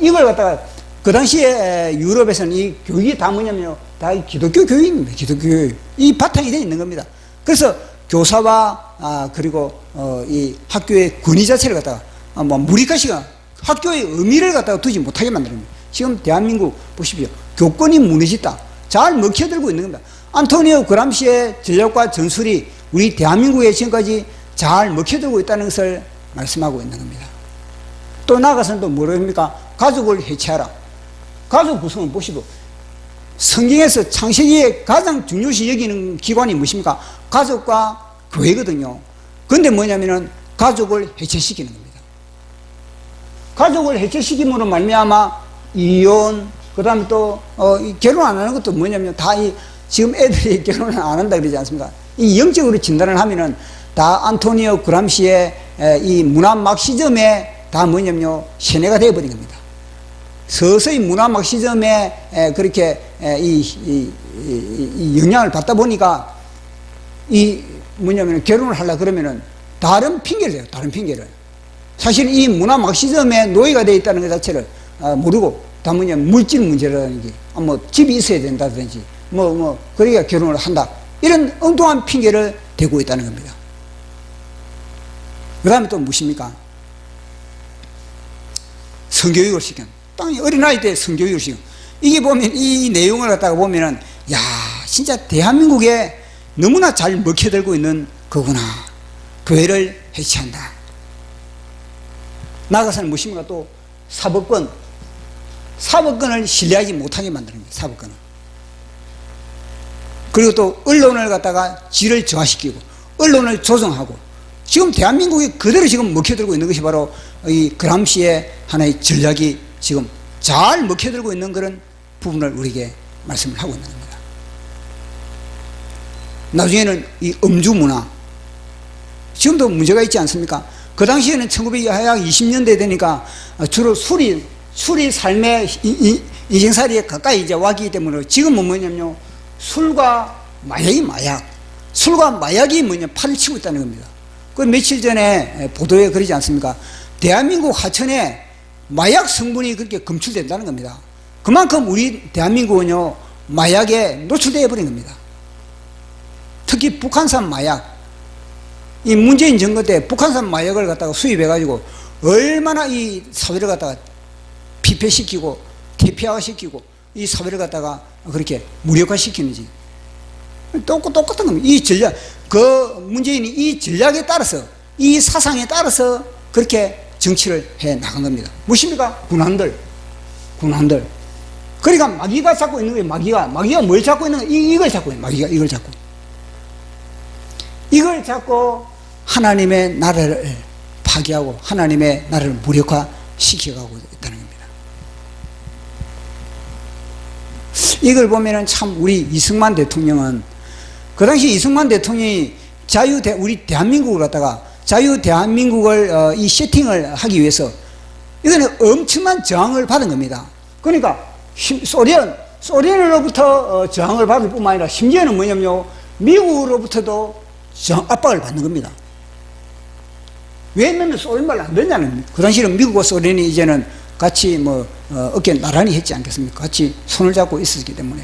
이걸 갖다가 그 당시에 유럽에서는 이 교육이 다 뭐냐면요, 다 기독교 교육입니다. 기독교 교육. 이 바탕이 되어 있는 겁니다. 그래서 교사와 그리고 이 학교의 권위 자체를 갖다가 무력화시켜 학교의 의미를 갖다가 두지 못하게 만듭니다. 지금 대한민국 보십시오. 교권이 무너졌다. 잘 먹혀들고 있는 겁니다. 안토니오 그람시의 전략과 전술이 우리 대한민국에 지금까지 잘 먹혀들고 있다는 것을 말씀하고 있는 겁니다. 또 나아가서는 또 뭐라고 합니까? 가족을 해체하라. 가족 구성을 보시고, 성경에서 창세기에 가장 중요시 여기는 기관이 무엇입니까? 가족과 교회거든요. 그런데 뭐냐면은 가족을 해체시키는 겁니다. 가족을 해체시킴으로 말미암아 이혼, 그 다음에 또 결혼 안 하는 것도 뭐냐면 다 지금 애들이 결혼을 안 한다 그러지 않습니까? 이 영적으로 진단을 하면은 다 안토니오 그람시의 이 문화 막시즘에 다 뭐냐면요, 세뇌가 되어버린 겁니다. 서서히 문화 막시즘에 그렇게 이 영향을 받다 보니까 이 뭐냐면 결혼을 하려 그러면은 다른 핑계를 대요. 다른 핑계를. 사실 이 문화 막시즘에 노예가 되어 있다는 것 자체를 모르고 다 뭐냐면 물질 문제라든지 뭐 집이 있어야 된다든지 그러니까 결혼을 한다. 이런 엉뚱한 핑계를 대고 있다는 겁니다. 그 다음에 또 무엇입니까? 성교육을 시키는. 땅이 어린아이 때 성교육을 시키는. 이게 보면, 이 내용을 갖다가 보면은, 야, 진짜 대한민국에 너무나 잘 먹혀들고 있는 거구나. 교회를 해체한다. 나아가서는 무엇입니까? 또 사법권을 신뢰하지 못하게 만드는 거예요. 사법권을. 그리고 또 언론을 갖다가 질을 저하시키고 언론을 조정하고, 지금 대한민국이 그대로 지금 먹혀들고 있는 것이 바로 이 그람시의 하나의 전략이 지금 잘 먹혀들고 있는 그런 부분을 우리에게 말씀을 하고 있는 겁니다. 나중에는 이 음주 문화, 지금도 문제가 있지 않습니까? 그 당시에는 1920년대 되니까 주로 술이 삶의 인생살이에 가까이 이제 왔기 때문에, 지금은 뭐냐면요, 술과 마약이 팔을 치고 있다는 겁니다. 그 며칠 전에 보도에 그러지 않습니까? 대한민국 하천에 마약 성분이 그렇게 검출된다는 겁니다. 그만큼 우리 대한민국은요, 마약에 노출되어 버린 겁니다. 특히 북한산 마약. 이 문재인 정부 때 북한산 마약을 갖다가 수입해가지고 얼마나 이 사회를 갖다가 피폐시키고 퇴폐화시키고 이 사회를 갖다가 그렇게 무력화시키는지 똑같은 겁니다. 이 전략, 그 문재인이 이 전략에 따라서 이 사상에 따라서 그렇게 정치를 해 나간 겁니다. 무엇입니까? 군한들. 그러니까 마귀가 잡고 있는 거예요. 마귀가 뭘 잡고 있는 거예요? 이걸 잡고 있는 거예요. 마귀가 이걸 잡고 하나님의 나라를 파괴하고 하나님의 나라를 무력화시켜가고 있다는 겁니다. 이걸 보면은 참 우리 이승만 대통령은 그 당시 이승만 대통령이 우리 대한민국을 갖다가 자유 대한민국을 이 세팅을 하기 위해서 이거는 엄청난 저항을 받은 겁니다. 그러니까 소련으로부터 저항을 받을 뿐만 아니라 심지어는 뭐냐면요, 미국으로부터도 압박을 받는 겁니다. 왜 너는 소련말 안 듣냐는 겁니다. 그 당시에는 미국과 소련이 이제는 같이 어깨 나란히 했지 않겠습니까? 같이 손을 잡고 있었기 때문에.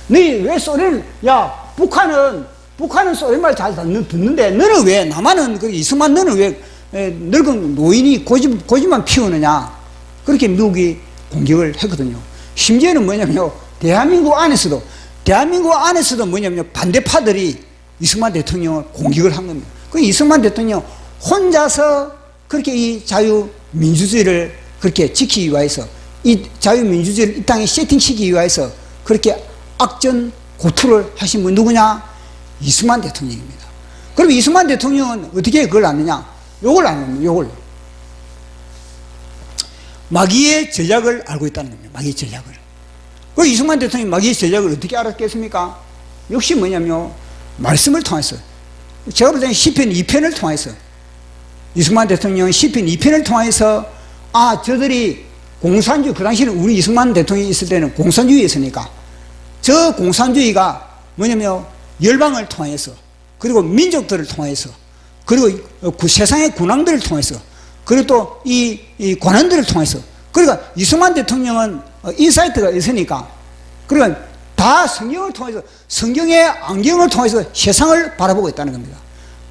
너희 왜 북한은 소련말 잘 듣는데 너는 왜, 남한은 이승만 너는 왜 늙은 노인이 고집만 피우느냐. 그렇게 미국이 공격을 했거든요. 심지어는 뭐냐면요, 대한민국 안에서도 뭐냐면요, 반대파들이 이승만 대통령을 공격을 한 겁니다. 그 이승만 대통령 혼자서 그렇게 이 자유민주주의를 그렇게 지키기 위해서, 이 자유민주주의를 이 땅에 세팅시키기 위해서 그렇게 악전고투를 하신 분 누구냐? 이승만 대통령입니다. 그럼 이승만 대통령은 어떻게 그걸 아느냐? 요걸 아는 요걸. 마귀의 전략을 알고 있다는 겁니다. 마귀의 전략을. 그 이승만 대통령이 마귀의 전략을 어떻게 알았겠습니까? 역시 뭐냐면 말씀을 통해서, 제가 볼 때는 시편 2편을 통해서, 이승만 대통령은 시편 2편을 통해서 저들이 공산주의, 그 당시에는 우리 이승만 대통령이 있을 때는 공산주의였으니까 저 공산주의가 뭐냐면 열방을 통해서, 그리고 민족들을 통해서, 그리고 세상의 군왕들을 통해서, 그리고 또 이 관원들을 통해서, 그러니까 이승만 대통령은 인사이트가 있으니까, 그러니까 다 성경을 통해서, 성경의 안경을 통해서 세상을 바라보고 있다는 겁니다.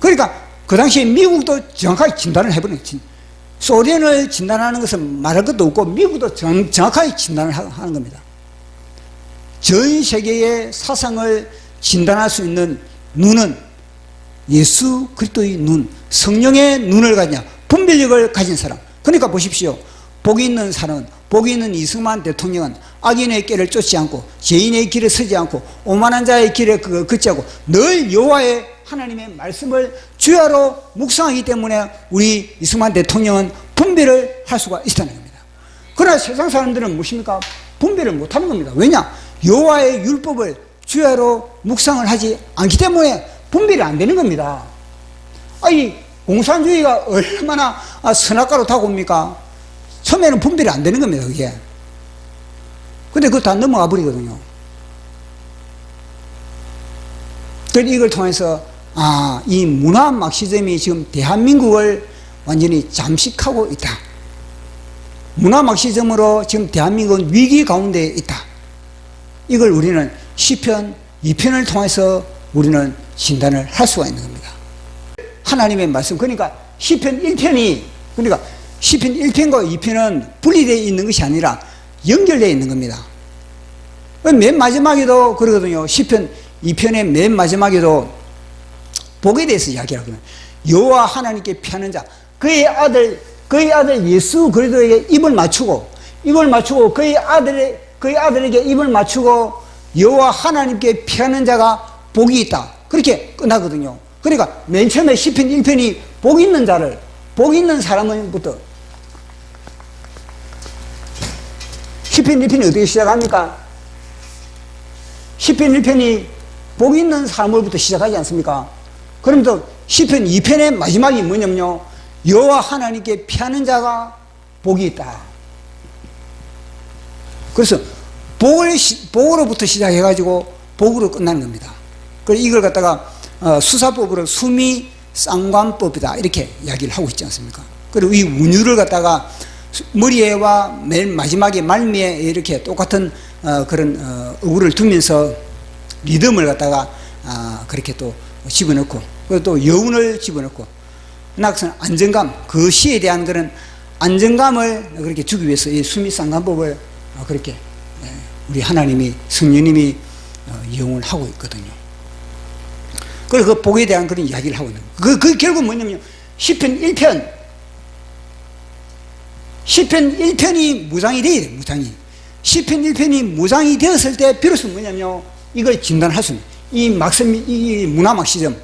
그러니까 그 당시에 미국도 정확하게 진단을 해버린 거지. 소련을 진단하는 것은 말할 것도 없고 미국도 정확하게 진단을 하는 겁니다. 전 세계의 사상을 진단할 수 있는 눈은 예수 그리스도의 눈, 성령의 눈을 가진, 분별력을 가진 사람. 그러니까 보십시오. 복이 있는 사람은, 복이 있는 이승만 대통령은 악인의 길을 쫓지 않고 죄인의 길에 서지 않고 오만한 자의 길에 걷지 않고 늘 여호와의 하나님의 말씀을 주야로 묵상하기 때문에 우리 이승만 대통령은 분별을 할 수가 있다는 겁니다. 그러나 세상 사람들은 무엇입니까? 분별을 못하는 겁니다. 왜냐? 여호와의 율법을 주야로 묵상을 하지 않기 때문에 분별이 안 되는 겁니다. 이 공산주의가 얼마나 선악과로 다가옵니까? 처음에는 분별이 안 되는 겁니다, 그게. 근데 그거 다 넘어가 버리거든요. 그래서 이걸 통해서, 이 문화 막시즘이 지금 대한민국을 완전히 잠식하고 있다. 문화 막시즘으로 지금 대한민국은 위기 가운데 있다. 이걸 우리는 시편 2편을 통해서 우리는 진단을 할 수가 있는 겁니다. 하나님의 말씀, 그러니까 시편 1편이, 그러니까 시편 1편과 2편은 분리되어 있는 것이 아니라 연결되어 있는 겁니다. 맨 마지막에도 그러거든요. 시편 2편의 맨 마지막에도 복에 대해서 이야기하거든요. 여호와 하나님께 피하는 자, 그의 아들 예수 그리스도에게 입을 맞추고 그의 아들에게 입을 맞추고 여호와 하나님께 피하는 자가 복이 있다. 그렇게 끝나거든요. 그러니까 맨 처음에 시편 1편이 복 있는 자를, 복 있는 사람은부터, 시편 1편이 어떻게 시작합니까? 시편 1편이 복 있는 사람으로부터 시작하지 않습니까? 그러면서 시편 2편의 마지막이 뭐냐면요, 여호와 하나님께 피하는 자가 복이 있다. 그래서 복으로부터 시작해가지고 복으로 끝나는 겁니다. 그래서 이걸 갖다가 수사법으로 수미상관법이다 이렇게 이야기를 하고 있지 않습니까? 그리고 이 운율을 갖다가 머리에와 맨 마지막에 말미에 이렇게 똑같은 그런 어구를 두면서 리듬을 갖다가 그렇게 또 집어넣고, 그리고 또 여운을 집어넣고, 낙선 안정감, 그 시에 대한 그런 안정감을 그렇게 주기 위해서 이 수미상관법을 그렇게 우리 하나님이 성령님이 이용을 하고 있거든요. 그리고 그 복에 대한 그런 이야기를 하고 있는 거예요. 그 결국 뭐냐면 시편 1편이 무장이 돼야 돼요. 무장이. 시편 1편이 무장이 되었을 때 비로소 뭐냐면 이걸 진단할 수 있는 이 문화막시점,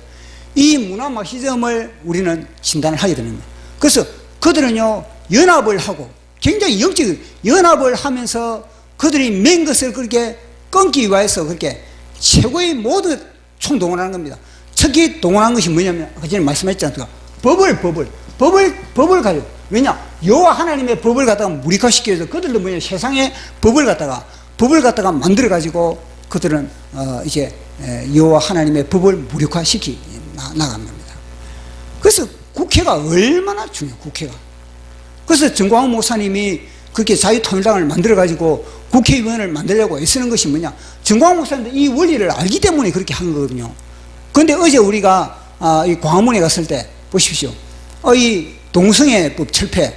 이 문화막시점을 우리는 진단을 하게 되는 거예요. 그래서 그들은요 연합을 하고 굉장히 영적 연합을 하면서 그들이 맨 것을 그렇게 끊기 위해서 그렇게 최고의 모든 총동원하는 겁니다. 특히 동원한 것이 뭐냐면 아까 전에 말씀했지 않습니까? 법을 가지고. 왜냐? 여호와 하나님의 법을 갖다가 무력화시키기 위해서 그들도 뭐냐? 세상의 법을 갖다가 만들어 가지고 그들은 이제 여호와 하나님의 법을 무력화시키 나가는 겁니다. 그래서 국회가 얼마나 중요해요. 국회가. 그래서 정광훈 목사님이 그렇게 자유통일당을 만들어 가지고 국회의원을 만들려고 애쓰는 것이 뭐냐? 정광훈 목사님도 이 원리를 알기 때문에 그렇게 한 거거든요. 그런데 어제 우리가 이 광화문에 갔을 때 보십시오. 이 동성애법 철폐,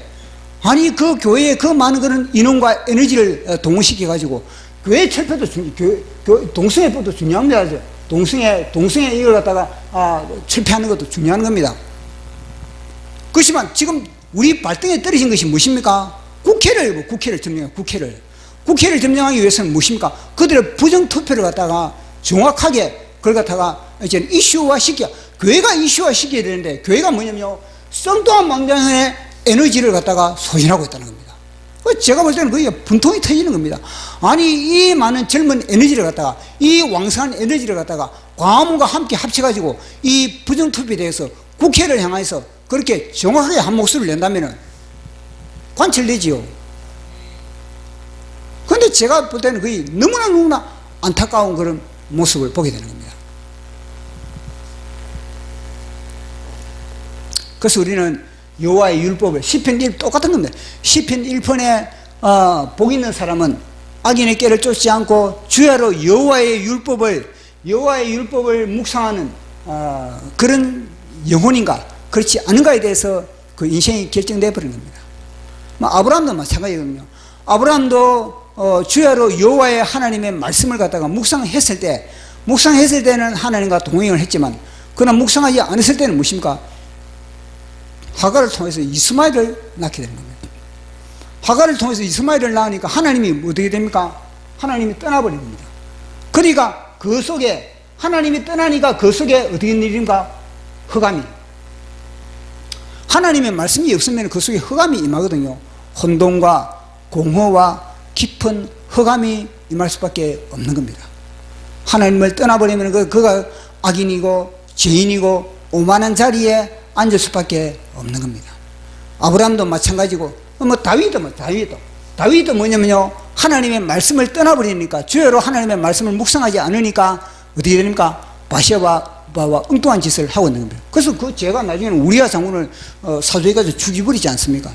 아니 그 교회에 그 많은 그런 인원과 에너지를 동원시켜 가지고 교회 철폐도 동성애법도 중요합니다. 동성애 이걸 갖다가 철폐하는 것도 중요한 겁니다. 그렇지만 지금 우리 발등에 떨어진 것이 무엇입니까? 국회를 점령해요. 국회를 점령하기 위해서는 무엇입니까? 그들의 부정투표를 갖다가 정확하게 그걸 갖다가 이제 교회가 이슈화 시켜야 되는데, 교회가 뭐냐면 쌍뚱한 망장의 에너지를 갖다가 소진하고 있다는 겁니다. 제가 볼 때는 그게 분통이 터지는 겁니다. 아니 이 많은 젊은 에너지를 갖다가, 이 왕성한 에너지를 갖다가 광화문과 함께 합쳐가지고 이 부정투표에 대해서 국회를 향해서 그렇게 정확하게 한 목소리를 낸다면은 관철되지요. 그런데 제가 볼 때는 그게 너무나 안타까운 그런 모습을 보게 되는 겁니다. 그래서 우리는 여호와의 율법을, 시편 1 똑같은 겁니다. 시편 1편에 복 있는 사람은 악인의 꾀를 쫓지 않고 주야로 여호와의 율법을 묵상하는 그런 영혼인가 그렇지 않은가에 대해서 그 인생이 결정되어 버린 겁니다. 아브라함도 마찬가지거든요. 아브라함도 주야로 여호와의 하나님의 말씀을 갖다가 묵상했을 때는 하나님과 동행을 했지만, 그러나 묵상하지 않았을 때는 무엇입니까? 하갈을 통해서 이스마엘을 낳게 되는 겁니다. 하갈을 통해서 이스마엘을 낳으니까 하나님이 어떻게 됩니까? 하나님이 떠나버린 겁니다. 그러니까 그 속에, 하나님이 떠나니까 그 속에 어떻게 된 일인가? 흑암이. 하나님의 말씀이 없으면 그 속에 흑암이 임하거든요. 혼돈과 공허와 깊은 흑암이 임할 수밖에 없는 겁니다. 하나님을 떠나버리면 그가 악인이고 죄인이고 오만한 자리에 앉을 수밖에 없는 겁니다. 아브라함도 마찬가지고, 다윗도 뭐냐면요, 하나님의 말씀을 떠나버리니까, 주야로 하나님의 말씀을 묵상하지 않으니까 어떻게 됩니까? 바시바와 엉뚱한 짓을 하고 있는 겁니다. 그래서 그 죄가 나중에는 우리아 장군을 사주해가지고 죽여버리지 않습니까?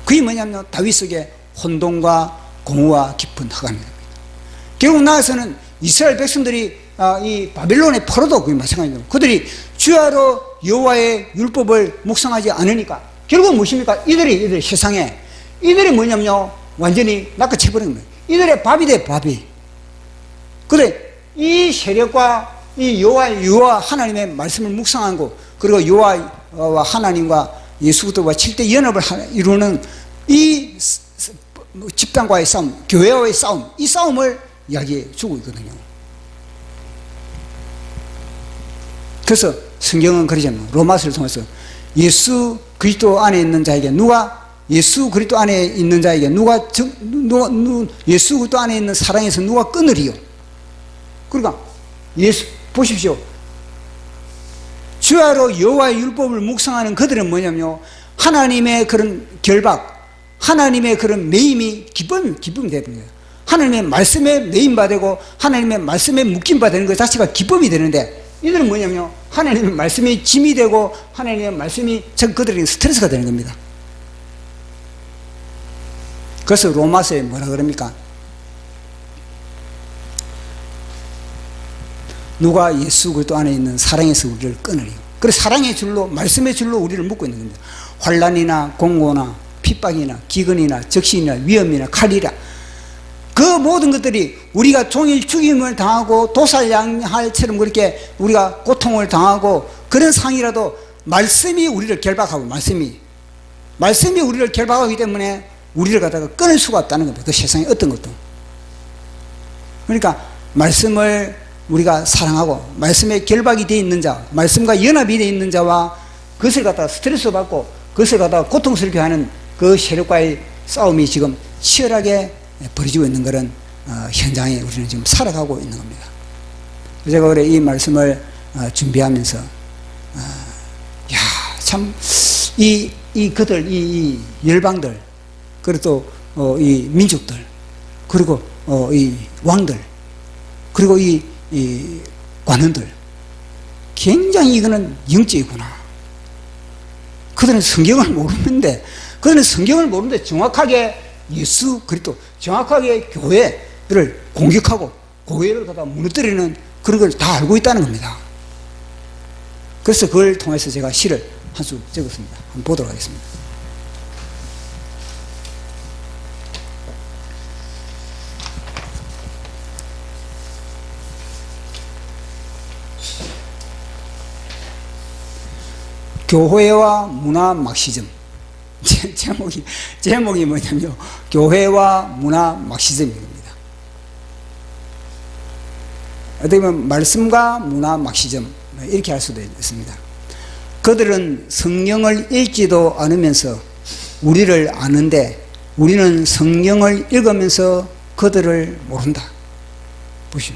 그게 뭐냐면 다윗 속에 혼돈과 공허와 깊은 흑암입니다. 결국 나아가서는 이스라엘 백성들이 이 바벨론의 포로도 그게 마찬가지입니다. 그들이 주야로 여호와의 율법을 묵상하지 않으니까 결국 무엇입니까? 이들이 세상에, 이들이 뭐냐면요, 완전히 낚아채버린 겁니다. 이들의 밥이 돼, 밥이. 그래, 이 세력과 이 여호와 하나님의 말씀을 묵상하고, 그리고 여호와와 하나님과 예수 그리스도와 7대 연합을 이루는 이 집단과의 싸움, 교회와의 싸움, 이 싸움을 이야기해 주고 있거든요. 그래서 성경은 그러잖아요. 로마서를 통해서 예수 그리스도 안에 있는 자에게 예수 그리스도 안에 있는 자에게 예수 그리스도 안에 있는 사랑에서 누가 끊으리요? 그러니까 보십시오. 주야로 여호와의 율법을 묵상하는 그들은 뭐냐면요, 하나님의 그런 결박, 하나님의 그런 매임이 기쁨이 되는 거예요. 하나님의 말씀에 매임받고 하나님의 말씀에 묶임받는 것 자체가 기쁨이 되는데, 이들은 뭐냐면요, 하나님의 말씀이 짐이 되고 하나님의 말씀이 그들에게 스트레스가 되는 겁니다. 그래서 로마서에 뭐라 그럽니까? 누가 예수 그리스도 안에 있는 사랑에서 우리를 끊으리요? 그래서 사랑의 줄로, 말씀의 줄로 우리를 묶고 있는 겁니다. 환난이나 공고나 핍박이나 기근이나 적신이나 위험이나 칼이라, 그 모든 것들이 우리가 종일 죽임을 당하고 도살양할처럼 그렇게 우리가 고통을 당하고 그런 상이라도 말씀이 우리를 결박하고, 말씀이 우리를 결박하기 때문에 우리를 갖다가 끊을 수가 없다는 겁니다. 그 세상에 어떤 것도. 그러니까 말씀을 우리가 사랑하고 말씀에 결박이 되어 있는 자, 말씀과 연합이 되어 있는 자와 그것을 갖다가 스트레스 받고 그것을 갖다가 고통스럽게 하는 그 세력과의 싸움이 지금 치열하게 벌어지고 있는 그런 현장에 우리는 지금 살아가고 있는 겁니다. 제가 올해 이 말씀을 준비하면서 참 이 그들, 이 열방들, 그리고 또 이 민족들, 그리고 이 왕들, 그리고 이 관원들, 굉장히 이거는 영적이구나. 그들은 성경을 모르는데, 정확하게 예수 그리스도, 정확하게 교회를 공격하고 교회를 갖다 무너뜨리는 그런 걸 다 알고 있다는 겁니다. 그래서 그걸 통해서 제가 시를 한 수 적었습니다. 한번 보도록 하겠습니다. 교회와 문화 막시즘. 제목이 뭐냐면 교회와 문화 막시즘입니다. 어떻게 보면 말씀과 문화 막시즘, 이렇게 할 수도 있습니다. 그들은 성경을 읽지도 않으면서 우리를 아는데 우리는 성경을 읽으면서 그들을 모른다. 보시오.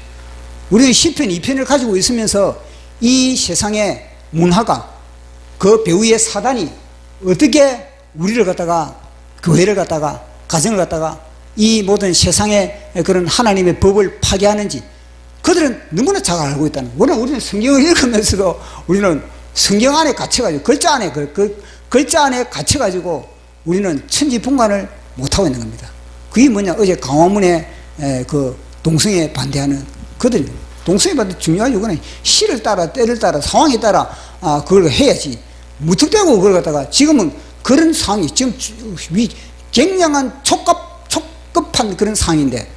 우리는 시편 2편을 가지고 있으면서 이 세상의 문화가, 그 배후의 사단이 어떻게 우리를 갖다가, 교회를 갖다가, 가정을 갖다가 이 모든 세상의 그런 하나님의 법을 파괴하는지 그들은 너무나 잘 알고 있다는 거예요. 우리는 성경을 읽으면서도 우리는 성경 안에 갇혀가지고, 글자 안에 갇혀가지고 우리는 천지분간을 못하고 있는 겁니다. 그게 뭐냐, 어제 강화문에 그 동성애 반대하는 그들, 동성애 반대 중요하죠. 그건 시를 따라, 때를 따라, 상황에 따라 그걸 해야지. 무턱대고 그걸 갖다가, 지금은 그런 상황이 지금 굉장한 촉급한 그런 상황인데,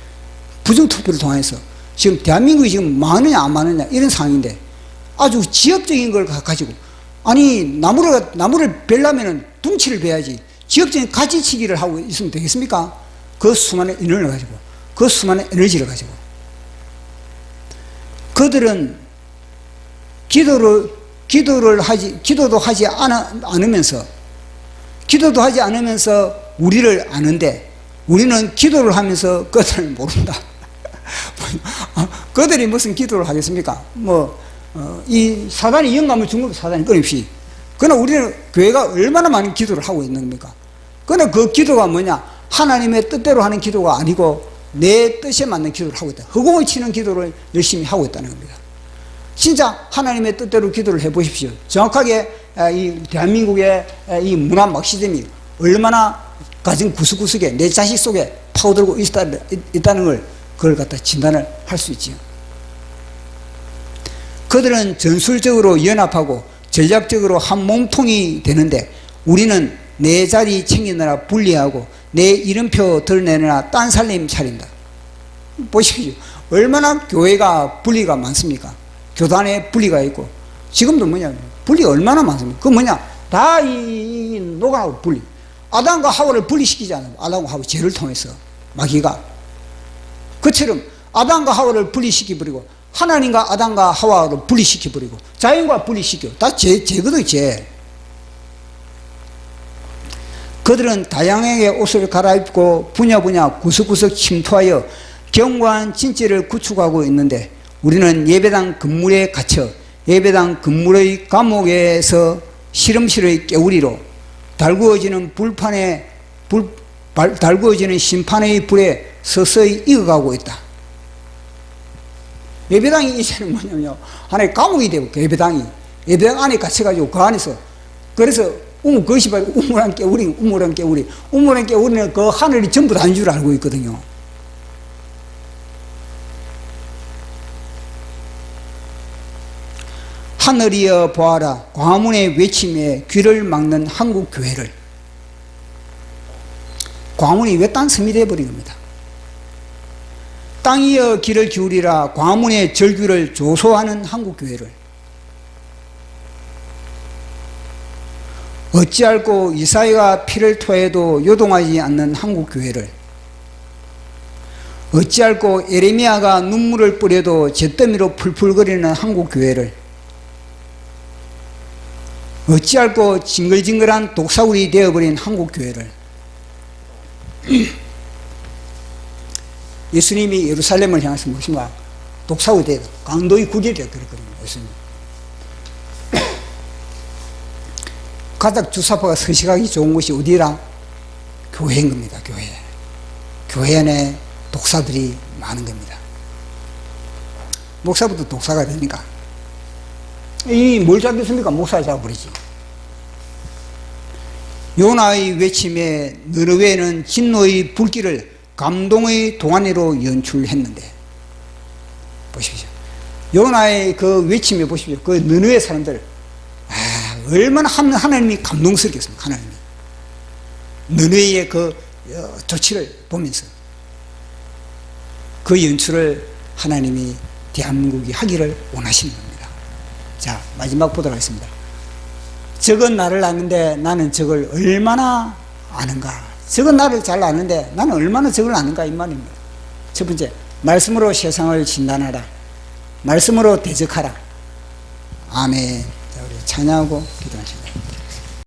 부정투표를 통해서 지금 대한민국이 지금 많으냐 안 많으냐 이런 상황인데, 아주 지역적인 걸 가지고, 아니 나무를 베려면은 둥치를 베야지 지역적인 가지치기를 하고 있으면 되겠습니까? 그 수많은 인원을 가지고, 그 수많은 에너지를 가지고. 그들은 기도도 하지 않으면서 우리를 아는데 우리는 기도를 하면서 그들을 모른다. 그들이 무슨 기도를 하겠습니까? 이 사단이 영감을 준 것도 사단이 끊임없이. 그러나 우리는 교회가 얼마나 많은 기도를 하고 있는 겁니까? 그러나 그 기도가 뭐냐? 하나님의 뜻대로 하는 기도가 아니고 내 뜻에 맞는 기도를 하고 있다. 허공을 치는 기도를 열심히 하고 있다는 겁니다. 진짜 하나님의 뜻대로 기도를 해보십시오. 정확하게 이 대한민국의 이 문화 막시즘이 얼마나 가정 구석구석에 내 자식 속에 파고들고 있다는 걸, 그걸 갖다 진단을 할 수 있지요. 그들은 전술적으로 연합하고 전략적으로 한 몸통이 되는데 우리는 내 자리 챙기느라 분리하고 내 이름표 드러내느라 딴 살림 차린다. 보십시오. 얼마나 교회가 분리가 많습니까? 교단에 분리가 있고, 지금도 뭐냐, 분리가 얼마나 많습니까? 그 뭐냐, 다 이 노가하고 분리. 아담과 하와를 분리시키지 않아요. 아담과 하와 죄를 통해서 마귀가. 그처럼 아담과 하와를 분리시켜버리고, 하나님과 아담과 하와를 분리시켜버리고, 자연과 분리시켜. 다 죄거든, 죄. 그들은 다양하게 옷을 갈아입고 분야분야 구석구석 침투하여 견고한 진지를 구축하고 있는데 우리는 예배당 건물에 갇혀 예배당 건물의 감옥에서 시름실의 깨우리로 달구어지는 달구어지는 심판의 불에 서서히 익어가고 있다. 예배당이 이제는 뭐냐면요, 하나의 감옥이 되고, 예배당 안에 갇혀가지고 그 안에서, 그래서 그것이 바로 우물한 깨우리는 그 하늘이 전부 다인 줄 알고 있거든요. 하늘이여 보아라. 과문의 외침에 귀를 막는 한국 교회를. 과문이 외딴 섬이 되어버린 겁니다. 땅이여 귀를 기울이라. 과문의 절규를 조소하는 한국 교회를. 어찌할꼬 이사야가 피를 토해도 요동하지 않는 한국 교회를. 어찌할꼬 예레미야가 눈물을 뿌려도 잿더미로 풀풀거리는 한국 교회를. 어찌할꼬 징글징글한 독사울이 되어버린 한국 교회를. 예수님이 예루살렘을 향해서 무엇인가 독사울이 되어 강도의 구결이라 그랬거든요. 예수님. 가장 주사파가 서식하기 좋은 곳이 어디라? 교회인 겁니다. 교회. 교회 안에 독사들이 많은 겁니다. 목사부터 독사가 되니까 이 뭘 잡겠습니까? 목사를 잡아버리지. 요나의 외침에 느느웨는 진노의 불길을 감동의 동안으로 연출했는데, 보십시오. 요나의 그 외침에 보십시오. 그 느느웨 사람들, 얼마나 하나님이 감동스럽겠습니까? 하나님이 느느웨의 그 조치를 보면서 그 연출을 하나님이 대한민국이 하기를 원하시는 겁니다. 자, 마지막 보도록 하겠습니다. 적은 나를 아는데 나는 적을 얼마나 아는가. 적은 나를 잘 아는데 나는 얼마나 적을 아는가, 이 말입니다. 첫 번째, 말씀으로 세상을 진단하라. 말씀으로 대적하라. 아멘. 자, 우리 찬양하고 기도하십니다.